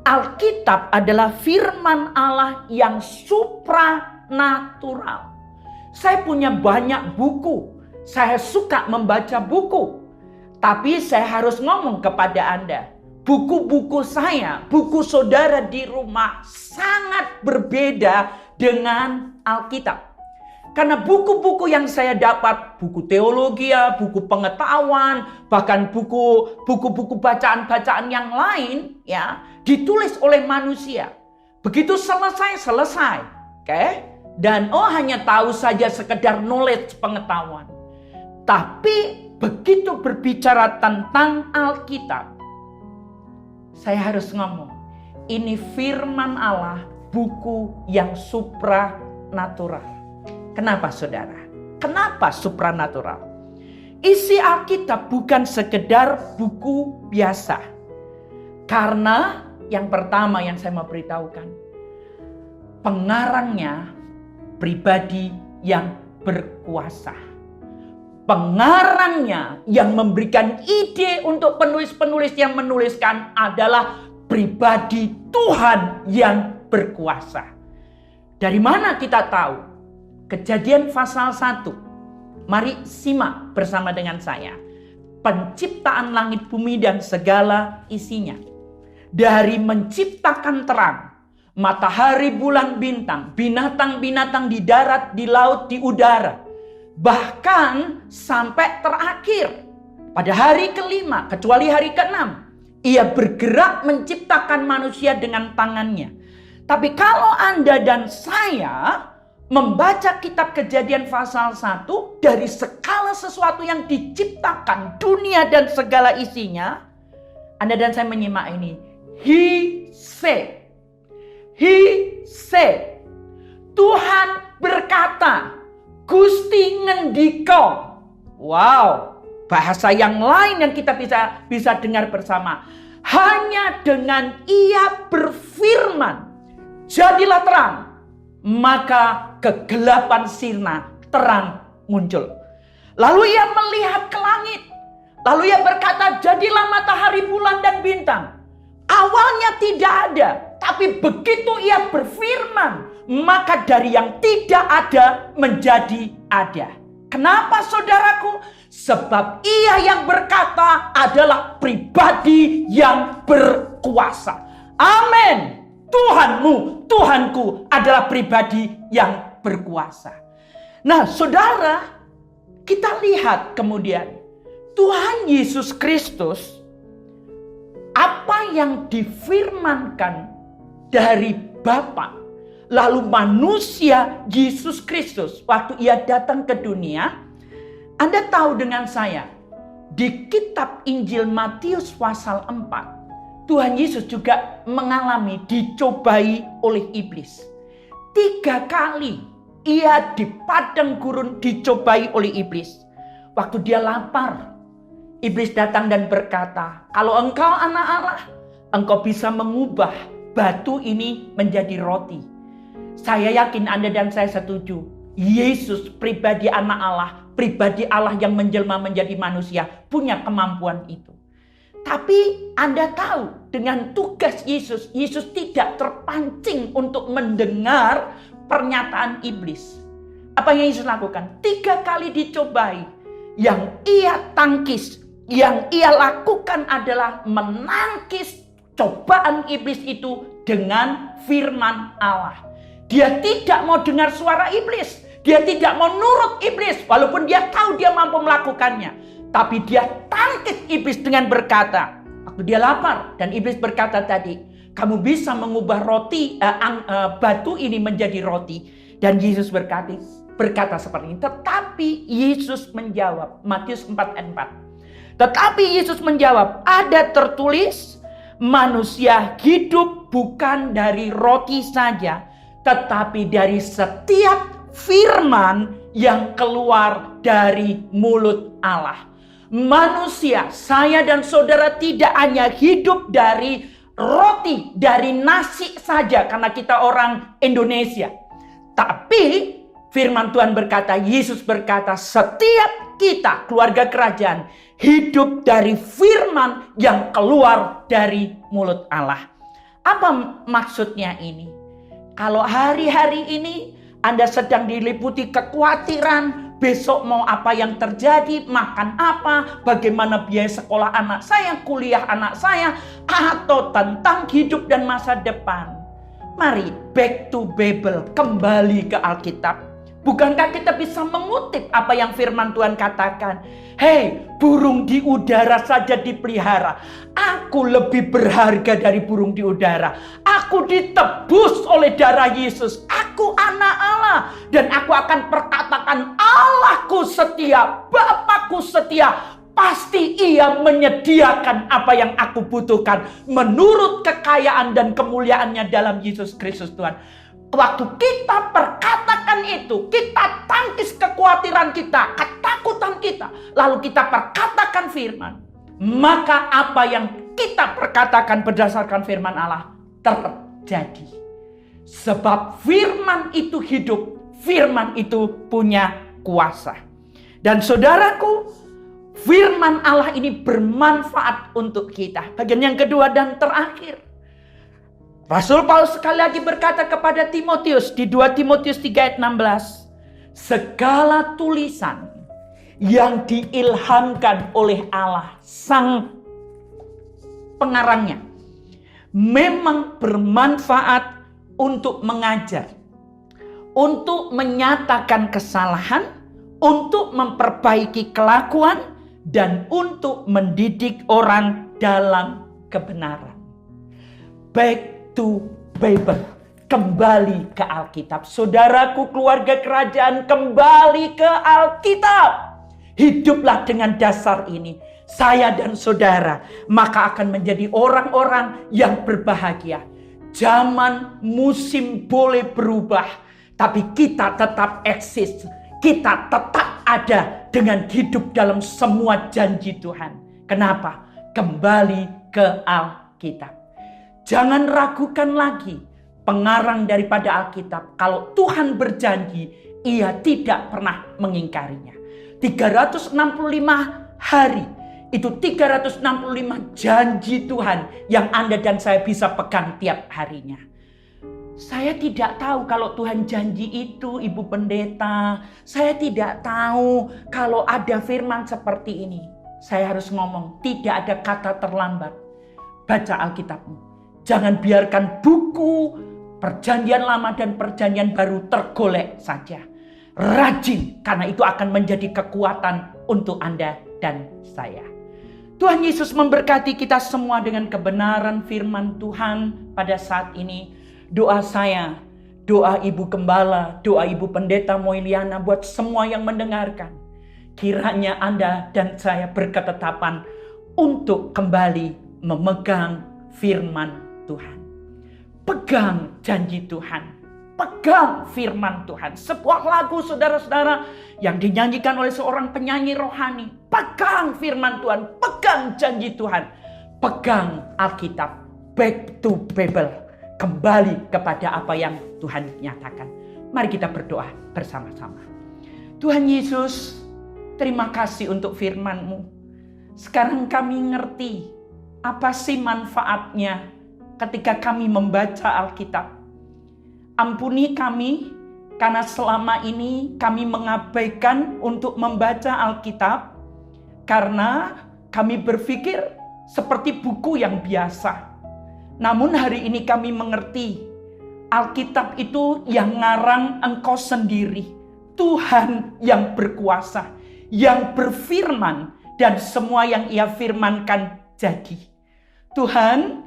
Alkitab adalah firman Allah yang supranatural. Saya punya banyak buku. Saya suka membaca buku. Tapi saya harus ngomong kepada Anda, buku-buku saya, buku saudara di rumah sangat berbeda dengan Alkitab. Karena buku-buku yang saya dapat, buku teologi, buku pengetahuan, bahkan buku-buku bacaan-bacaan yang lain, ya, ditulis oleh manusia. Begitu selesai. Dan hanya tahu saja sekedar knowledge, pengetahuan. Tapi begitu berbicara tentang Alkitab, saya harus ngomong, ini firman Allah, buku yang supranatural. Kenapa saudara? Kenapa supranatural? Isi Alkitab bukan sekedar buku biasa. Karena yang pertama yang saya mau beritahukan, pengarangnya pribadi yang berkuasa. Pengarangnya yang memberikan ide untuk penulis-penulis yang menuliskan adalah pribadi Tuhan yang berkuasa. Dari mana kita tahu? Kejadian pasal 1. Mari simak bersama dengan saya. Penciptaan langit bumi dan segala isinya. Dari menciptakan terang, matahari, bulan, bintang, binatang-binatang di darat, di laut, di udara. Bahkan sampai terakhir, pada hari kelima, kecuali hari keenam, ia bergerak menciptakan manusia dengan tangannya. Tapi kalau Anda dan saya membaca kitab Kejadian pasal 1 dari segala sesuatu yang diciptakan, dunia dan segala isinya, Anda dan saya menyimak ini. He said, Tuhan berkata, Gusti ngendika. Wow, bahasa yang lain yang kita bisa dengar bersama. Hanya dengan Ia berfirman, jadilah terang, maka kegelapan sirna, terang muncul. Lalu Ia melihat ke langit. Lalu Ia berkata, jadilah matahari, bulan dan bintang. Awalnya tidak ada, tapi begitu Ia berfirman, maka dari yang tidak ada menjadi ada. Kenapa saudaraku? Sebab Ia yang berkata adalah pribadi yang berkuasa. Amin. Tuhanmu, Tuhanku adalah pribadi yang berkuasa. Nah, saudara, kita lihat kemudian Tuhan Yesus Kristus, apa yang difirmankan dari Bapa, lalu manusia Yesus Kristus waktu Ia datang ke dunia. Anda tahu dengan saya, di kitab Injil Matius pasal 4, Tuhan Yesus juga mengalami dicobai oleh iblis. 3 kali Ia di padang gurun dicobai oleh iblis. Waktu Dia lapar, iblis datang dan berkata, kalau engkau anak Allah, engkau bisa mengubah batu ini menjadi roti. Saya yakin Anda dan saya setuju. Yesus pribadi anak Allah, pribadi Allah yang menjelma menjadi manusia, punya kemampuan itu. Tapi Anda tahu dengan tugas Yesus, Yesus tidak terpancing untuk mendengar pernyataan iblis. Apa yang Yesus lakukan? 3 kali dicobai. Yang Ia tangkis, yang Ia lakukan adalah menangkis cobaan iblis itu dengan firman Allah. Dia tidak mau dengar suara iblis. Dia tidak mau nurut iblis. Walaupun dia tahu dia mampu melakukannya. Tapi dia tangkis iblis dengan berkata. Waktu dia lapar. Dan iblis berkata tadi. Kamu bisa mengubah batu ini menjadi roti. Dan Yesus berkata seperti ini. Tetapi Yesus menjawab. Matius 4 ayat 4. Tetapi Yesus menjawab. Ada tertulis. Manusia hidup bukan dari roti saja. Tetapi dari setiap firman yang keluar dari mulut Allah. Manusia, saya dan saudara tidak hanya hidup dari roti, dari nasi saja karena kita orang Indonesia. Tapi firman Tuhan berkata, Yesus berkata, setiap kita keluarga kerajaan hidup dari firman yang keluar dari mulut Allah. Apa maksudnya ini? Kalau hari-hari ini Anda sedang diliputi kekhawatiran, besok mau apa yang terjadi, makan apa, bagaimana biaya sekolah anak saya, kuliah anak saya, atau tentang hidup dan masa depan. Mari back to Bible, kembali ke Alkitab. Bukankah kita bisa mengutip apa yang firman Tuhan katakan? Hei, burung di udara saja dipelihara. Aku lebih berharga dari burung di udara. Aku ditebus oleh darah Yesus. Aku anak Allah. Dan aku akan perkatakan, Allahku setia, Bapakku setia. Pasti Ia menyediakan apa yang aku butuhkan. Menurut kekayaan dan kemuliaannya dalam Yesus Kristus Tuhan. Waktu kita perkatakan itu, kita tangkis kekhawatiran kita, ketakutan kita, lalu kita perkatakan firman, maka apa yang kita perkatakan berdasarkan firman Allah terjadi. Sebab firman itu hidup, firman itu punya kuasa. Dan saudaraku, firman Allah ini bermanfaat untuk kita. Bagian yang kedua dan terakhir, Rasul Paulus sekali lagi berkata kepada Timotius di 2 Timotius 3 ayat 16. Segala tulisan yang diilhamkan oleh Allah, sang pengarangnya, memang bermanfaat untuk mengajar, untuk menyatakan kesalahan, untuk memperbaiki kelakuan, dan untuk mendidik orang dalam kebenaran. Back to Bible, kembali ke Alkitab. Saudaraku, keluarga kerajaan, kembali ke Alkitab. Hiduplah dengan dasar ini. Saya dan saudara, maka akan menjadi orang-orang yang berbahagia. Zaman musim boleh berubah, tapi kita tetap eksis. Kita tetap ada dengan hidup dalam semua janji Tuhan. Kenapa? Kembali ke Alkitab. Jangan ragukan lagi pengarang daripada Alkitab. Kalau Tuhan berjanji, Ia tidak pernah mengingkarinya. 365 hari, itu 365 janji Tuhan yang Anda dan saya bisa pegang tiap harinya. Saya tidak tahu kalau Tuhan janji itu, Ibu Pendeta. Saya tidak tahu kalau ada firman seperti ini. Saya harus ngomong, tidak ada kata terlambat. Baca Alkitabmu. Jangan biarkan buku Perjanjian Lama dan Perjanjian Baru tergolek saja. Rajin, karena itu akan menjadi kekuatan untuk Anda dan saya. Tuhan Yesus memberkati kita semua dengan kebenaran firman Tuhan pada saat ini. Doa saya, doa Ibu Gembala, doa Ibu Pendeta Moiliana buat semua yang mendengarkan. Kiranya Anda dan saya berketetapan untuk kembali memegang firman Tuhan. Pegang janji Tuhan. Pegang firman Tuhan. Sebuah lagu saudara-saudara yang dinyanyikan oleh seorang penyanyi rohani. Pegang firman Tuhan. Pegang janji Tuhan. Pegang Alkitab. Back to Bible. Kembali kepada apa yang Tuhan nyatakan. Mari kita berdoa bersama-sama. Tuhan Yesus, terima kasih untuk firman-Mu. Sekarang kami ngerti apa sih manfaatnya ketika kami membaca Alkitab. Ampuni kami karena selama ini kami mengabaikan untuk membaca Alkitab karena kami berpikir seperti buku yang biasa. Namun hari ini kami mengerti Alkitab itu yang ngarang Engkau sendiri. Tuhan yang berkuasa, yang berfirman, dan semua yang Ia firmankan jadi. Tuhan,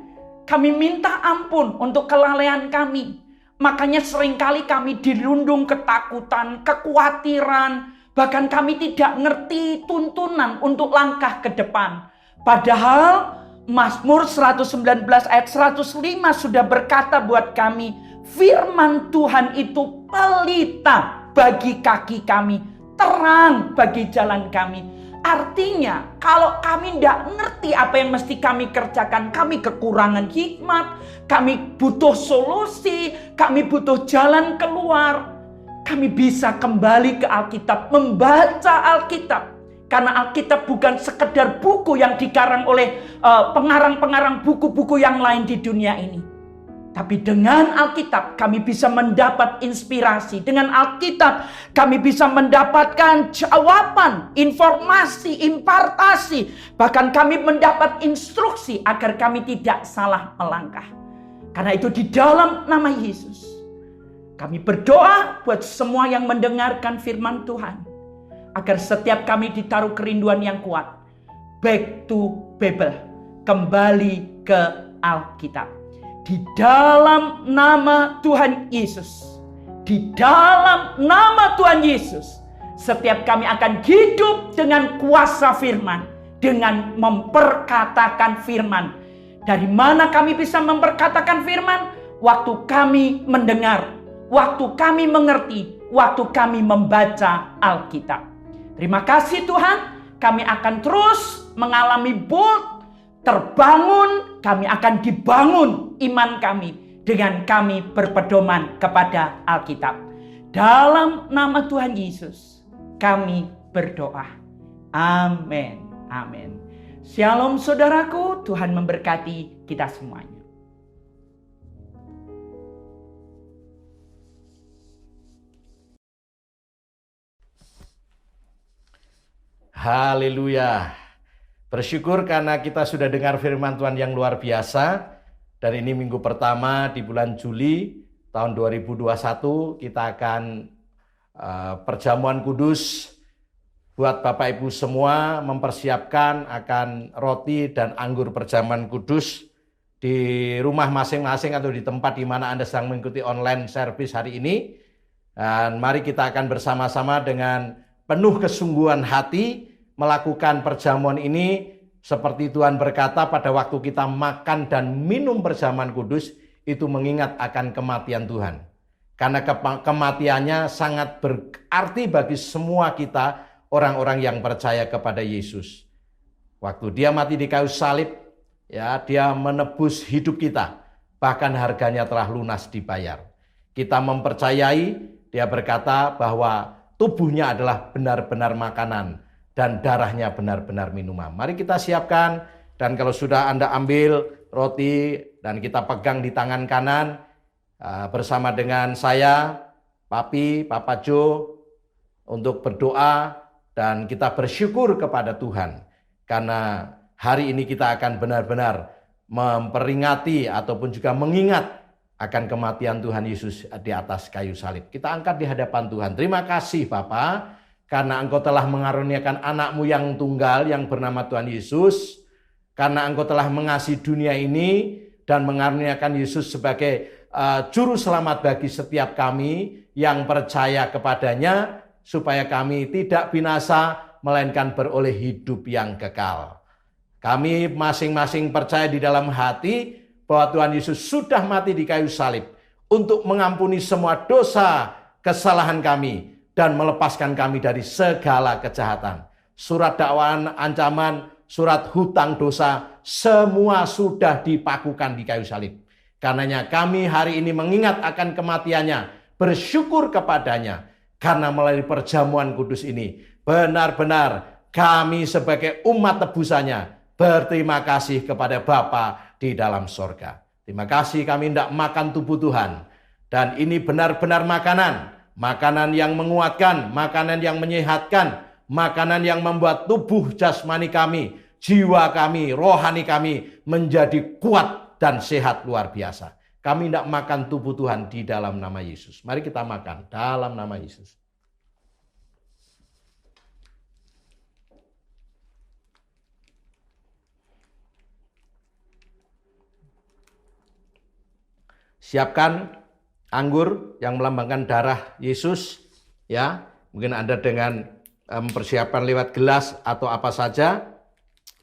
kami minta ampun untuk kelalaian kami. Makanya seringkali kami dirundung ketakutan, kekhawatiran, bahkan kami tidak ngerti tuntunan untuk langkah ke depan. Padahal Mazmur 119 ayat 105 sudah berkata buat kami, firman Tuhan itu pelita bagi kaki kami, terang bagi jalan kami. Artinya kalau kami tidak ngerti apa yang mesti kami kerjakan, kami kekurangan hikmat, kami butuh solusi, kami butuh jalan keluar, kami bisa kembali ke Alkitab, membaca Alkitab. Karena Alkitab bukan sekedar buku yang dikarang oleh pengarang-pengarang buku-buku yang lain di dunia ini. Tapi dengan Alkitab kami bisa mendapat inspirasi. Dengan Alkitab kami bisa mendapatkan jawaban, informasi, impartasi. Bahkan kami mendapat instruksi agar kami tidak salah melangkah. Karena itu di dalam nama Yesus kami berdoa buat semua yang mendengarkan firman Tuhan. Agar setiap kami ditaruh kerinduan yang kuat. Back to Bible. Kembali ke Alkitab. Di dalam nama Tuhan Yesus. Di dalam nama Tuhan Yesus. Setiap kami akan hidup dengan kuasa firman. Dengan memperkatakan firman. Dari mana kami bisa memperkatakan firman? Waktu kami mendengar. Waktu kami mengerti. Waktu kami membaca Alkitab. Terima kasih Tuhan. Kami akan terus mengalami bold. Terbangun, kami akan dibangun iman kami dengan kami berpedoman kepada Alkitab. Dalam nama Tuhan Yesus, kami berdoa. Amin. Amin. Shalom saudaraku, Tuhan memberkati kita semuanya. Haleluya. Bersyukur karena kita sudah dengar firman Tuhan yang luar biasa. Dan ini minggu pertama di bulan Juli tahun 2021 kita akan perjamuan kudus. Buat Bapak Ibu semua mempersiapkan akan roti dan anggur perjamuan kudus. di rumah masing-masing atau di tempat di mana Anda sedang mengikuti online service hari ini. Dan mari kita akan bersama-sama dengan penuh kesungguhan hati melakukan perjamuan ini seperti Tuhan berkata pada waktu kita makan dan minum perjamuan kudus itu mengingat akan kematian Tuhan. Karena kematiannya sangat berarti bagi semua kita orang-orang yang percaya kepada Yesus. Waktu dia mati di kayu salib, ya, dia menebus hidup kita. Bahkan harganya telah lunas dibayar. Kita mempercayai, dia berkata bahwa tubuhnya adalah benar-benar makanan dan darahnya benar-benar minuman. Mari kita siapkan, dan kalau sudah Anda ambil roti dan kita pegang di tangan kanan bersama dengan saya, Papi, Papa Jo, untuk berdoa dan kita bersyukur kepada Tuhan. Karena hari ini kita akan benar-benar memperingati ataupun juga mengingat akan kematian Tuhan Yesus di atas kayu salib. Kita angkat di hadapan Tuhan. Terima kasih Bapa, karena Engkau telah mengaruniakan anak-Mu yang tunggal yang bernama Tuhan Yesus. Karena Engkau telah mengasihi dunia ini dan mengaruniakan Yesus sebagai juru selamat bagi setiap kami yang percaya kepadanya, supaya kami tidak binasa melainkan beroleh hidup yang kekal. Kami masing-masing percaya di dalam hati bahwa Tuhan Yesus sudah mati di kayu salib untuk mengampuni semua dosa kesalahan kami dan melepaskan kami dari segala kejahatan. Surat dakwaan, ancaman, surat hutang dosa, semua sudah dipakukan di kayu salib. Karenanya kami hari ini mengingat akan kematiannya, bersyukur kepadanya, karena melalui perjamuan kudus ini, benar-benar kami sebagai umat tebusannya, berterima kasih kepada Bapa di dalam sorga. Terima kasih kami hendak makan tubuh Tuhan. Dan ini benar-benar makanan. Makanan yang menguatkan, makanan yang menyehatkan, makanan yang membuat tubuh jasmani kami, jiwa kami, rohani kami menjadi kuat dan sehat luar biasa. Kami hendak makan tubuh Tuhan di dalam nama Yesus. Mari kita makan dalam nama Yesus. Siapkan anggur yang melambangkan darah Yesus, ya. Mungkin Anda dengan mempersiapkan lewat gelas atau apa saja,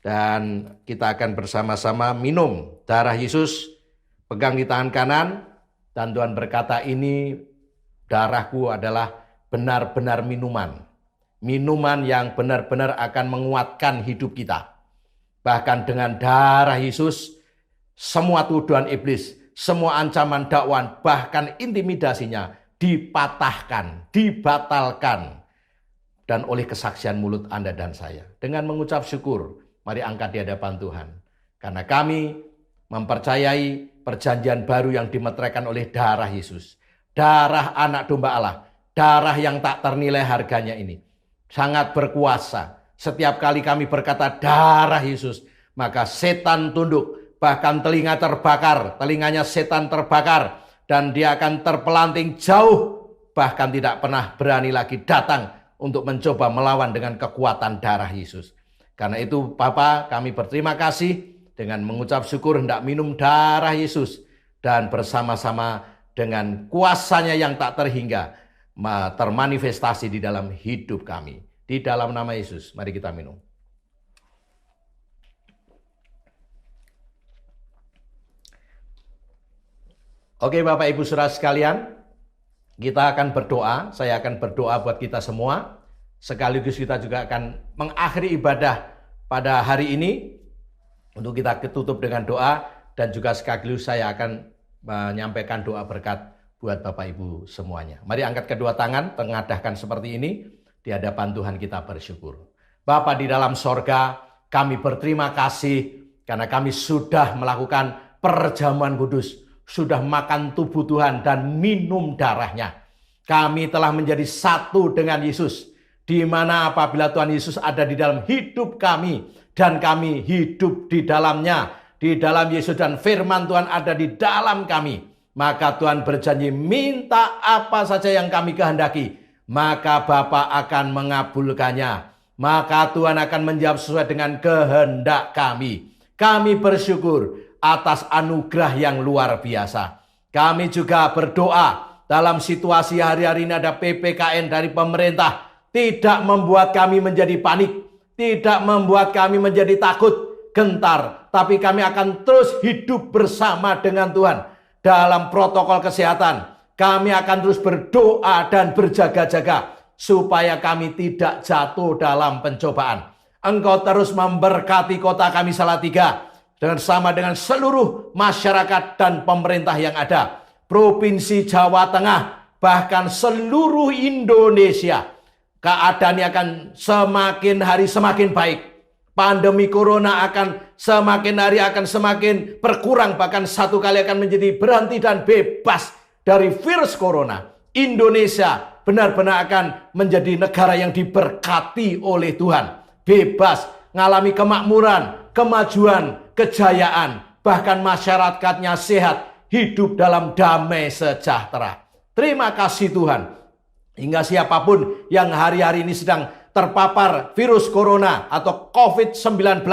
dan kita akan bersama-sama minum darah Yesus. Pegang di tangan kanan, dan Tuhan berkata, ini darahku adalah benar-benar minuman. Minuman yang benar-benar akan menguatkan hidup kita. Bahkan dengan darah Yesus, semua tuduhan iblis, semua ancaman dakwaan, bahkan intimidasinya dipatahkan, dibatalkan. Dan oleh kesaksian mulut Anda dan saya. Dengan mengucap syukur, mari angkat di hadapan Tuhan. Karena kami mempercayai perjanjian baru yang dimeteraikan oleh darah Yesus. Darah anak domba Allah. Darah yang tak ternilai harganya ini. Sangat berkuasa. Setiap kali kami berkata darah Yesus, maka setan tunduk. Bahkan telinga terbakar. Telinganya setan terbakar. Dan dia akan terpelanting jauh. Bahkan tidak pernah berani lagi datang untuk mencoba melawan dengan kekuatan darah Yesus. Karena itu Bapa, kami berterima kasih dengan mengucap syukur hendak minum darah Yesus. Dan bersama-sama dengan kuasanya yang tak terhingga termanifestasi di dalam hidup kami. Di dalam nama Yesus, mari kita minum. Oke Bapak Ibu Saudara sekalian, kita akan berdoa. Saya akan berdoa buat kita semua. Sekaligus kita juga akan mengakhiri ibadah pada hari ini. Untuk kita tutup dengan doa. Dan juga sekaligus saya akan menyampaikan doa berkat buat Bapak Ibu semuanya. Mari angkat kedua tangan, tengadahkan seperti ini. Di hadapan Tuhan kita bersyukur. Bapa di dalam sorga, kami berterima kasih. Karena kami sudah melakukan perjamuan kudus. Sudah makan tubuh Tuhan dan minum darahnya. Kami telah menjadi satu dengan Yesus. Di mana apabila Tuhan Yesus ada di dalam hidup kami. Dan kami hidup di dalamnya. Di dalam Yesus dan firman Tuhan ada di dalam kami. Maka Tuhan berjanji minta apa saja yang kami kehendaki. Maka Bapa akan mengabulkannya. Maka Tuhan akan menjawab sesuai dengan kehendak kami. Kami bersyukur. atas anugerah yang luar biasa. Kami juga berdoa dalam situasi hari-hari ini ada PPKN dari pemerintah. Tidak membuat kami menjadi panik. Tidak membuat kami menjadi takut, gentar. Tapi kami akan terus hidup bersama dengan Tuhan. Dalam protokol kesehatan. Kami akan terus berdoa dan berjaga-jaga. Supaya kami tidak jatuh dalam pencobaan. Engkau terus memberkati kota kami Salatiga. Sama dengan seluruh masyarakat dan pemerintah yang ada. Provinsi Jawa Tengah. Bahkan seluruh Indonesia. Keadaannya akan semakin hari semakin baik. Pandemi corona akan semakin hari akan semakin berkurang. Bahkan satu kali akan menjadi berhenti dan bebas dari virus corona. Indonesia benar-benar akan menjadi negara yang diberkati oleh Tuhan. Bebas, mengalami kemakmuran, kemajuan, kejayaan. Bahkan masyarakatnya sehat, hidup dalam damai sejahtera. Terima kasih Tuhan. Hingga siapapun yang hari-hari ini sedang terpapar virus corona atau COVID-19,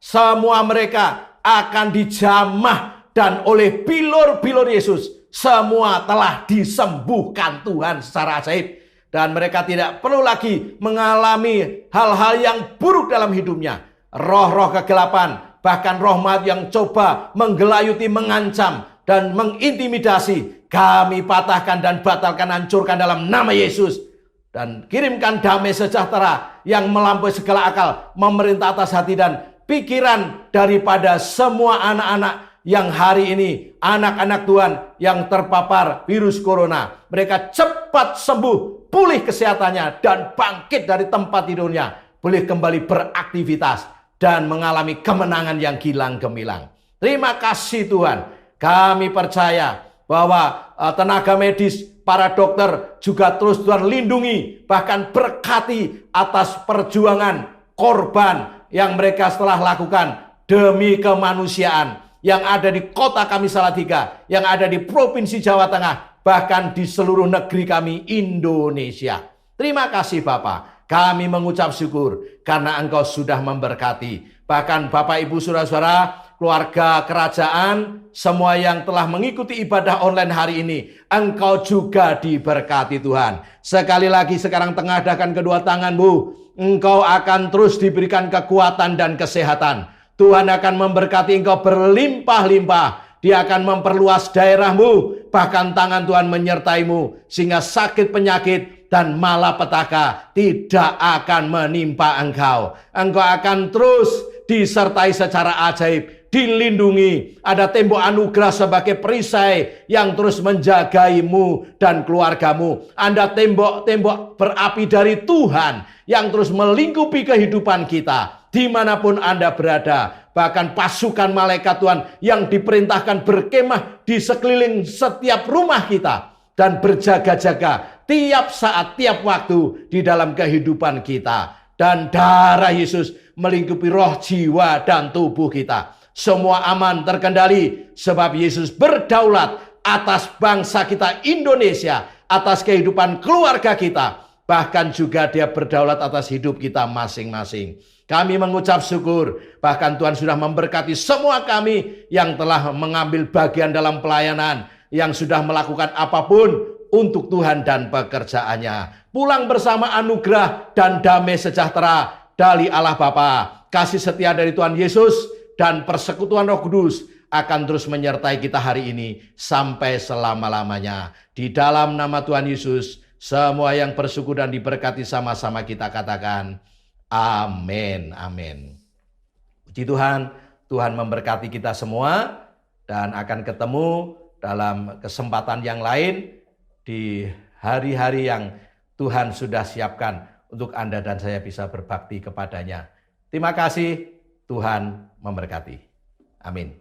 semua mereka akan dijamah dan oleh bilur-bilur Yesus, semua telah disembuhkan Tuhan secara ajaib. Dan mereka tidak perlu lagi mengalami hal-hal yang buruk dalam hidupnya. Roh-roh kegelapan, bahkan roh maut yang coba menggelayuti, mengancam, dan mengintimidasi. Kami patahkan dan batalkan, hancurkan dalam nama Yesus. Dan kirimkan damai sejahtera yang melampaui segala akal, memerintah atas hati dan pikiran daripada semua anak-anak yang hari ini, anak-anak Tuhan yang terpapar virus corona. Mereka cepat sembuh, pulih kesehatannya, dan bangkit dari tempat tidurnya. Boleh kembali beraktivitas dan mengalami kemenangan yang gilang gemilang. Terima kasih Tuhan. Kami percaya bahwa tenaga medis, para dokter juga terus Tuhan lindungi, bahkan berkati atas perjuangan korban yang mereka telah lakukan demi kemanusiaan yang ada di kota kami Salatiga, yang ada di Provinsi Jawa Tengah, bahkan di seluruh negeri kami Indonesia. Terima kasih Bapak. Kami mengucap syukur karena Engkau sudah memberkati. Bahkan Bapak Ibu Saudara-saudara, keluarga kerajaan, semua yang telah mengikuti ibadah online hari ini, engkau juga diberkati Tuhan. Sekali lagi sekarang tengadahkan kedua tanganmu, engkau akan terus diberikan kekuatan dan kesehatan. Tuhan akan memberkati engkau berlimpah-limpah. Dia akan memperluas daerahmu, bahkan tangan Tuhan menyertaimu, sehingga sakit penyakit dan malapetaka tidak akan menimpa engkau. Engkau akan terus disertai secara ajaib, dilindungi. Ada tembok anugerah sebagai perisai yang terus menjagaimu dan keluargamu. Ada tembok berapi dari Tuhan yang terus melingkupi kehidupan kita dimanapun Anda berada. Bahkan pasukan malaikat Tuhan yang diperintahkan berkemah di sekeliling setiap rumah kita dan berjaga-jaga tiap saat, tiap waktu di dalam kehidupan kita. Dan darah Yesus melingkupi roh, jiwa, dan tubuh kita. Semua aman, terkendali, sebab Yesus berdaulat atas bangsa kita Indonesia, atas kehidupan keluarga kita, bahkan juga Dia berdaulat atas hidup kita masing-masing. Kami mengucap syukur, bahkan Tuhan sudah memberkati semua kami yang telah mengambil bagian dalam pelayanan, yang sudah melakukan apapun untuk Tuhan dan pekerjaannya. Pulang bersama anugerah dan damai sejahtera dari Allah Bapa, kasih setia dari Tuhan Yesus, dan persekutuan Roh Kudus akan terus menyertai kita hari ini sampai selama-lamanya. Di dalam nama Tuhan Yesus, semua yang bersyukur dan diberkati sama-sama kita katakan, amin, amin. Puji Tuhan, Tuhan memberkati kita semua, dan akan ketemu dalam kesempatan yang lain di hari-hari yang Tuhan sudah siapkan untuk Anda dan saya bisa berbakti kepadanya. Terima kasih, Tuhan memberkati. Amin.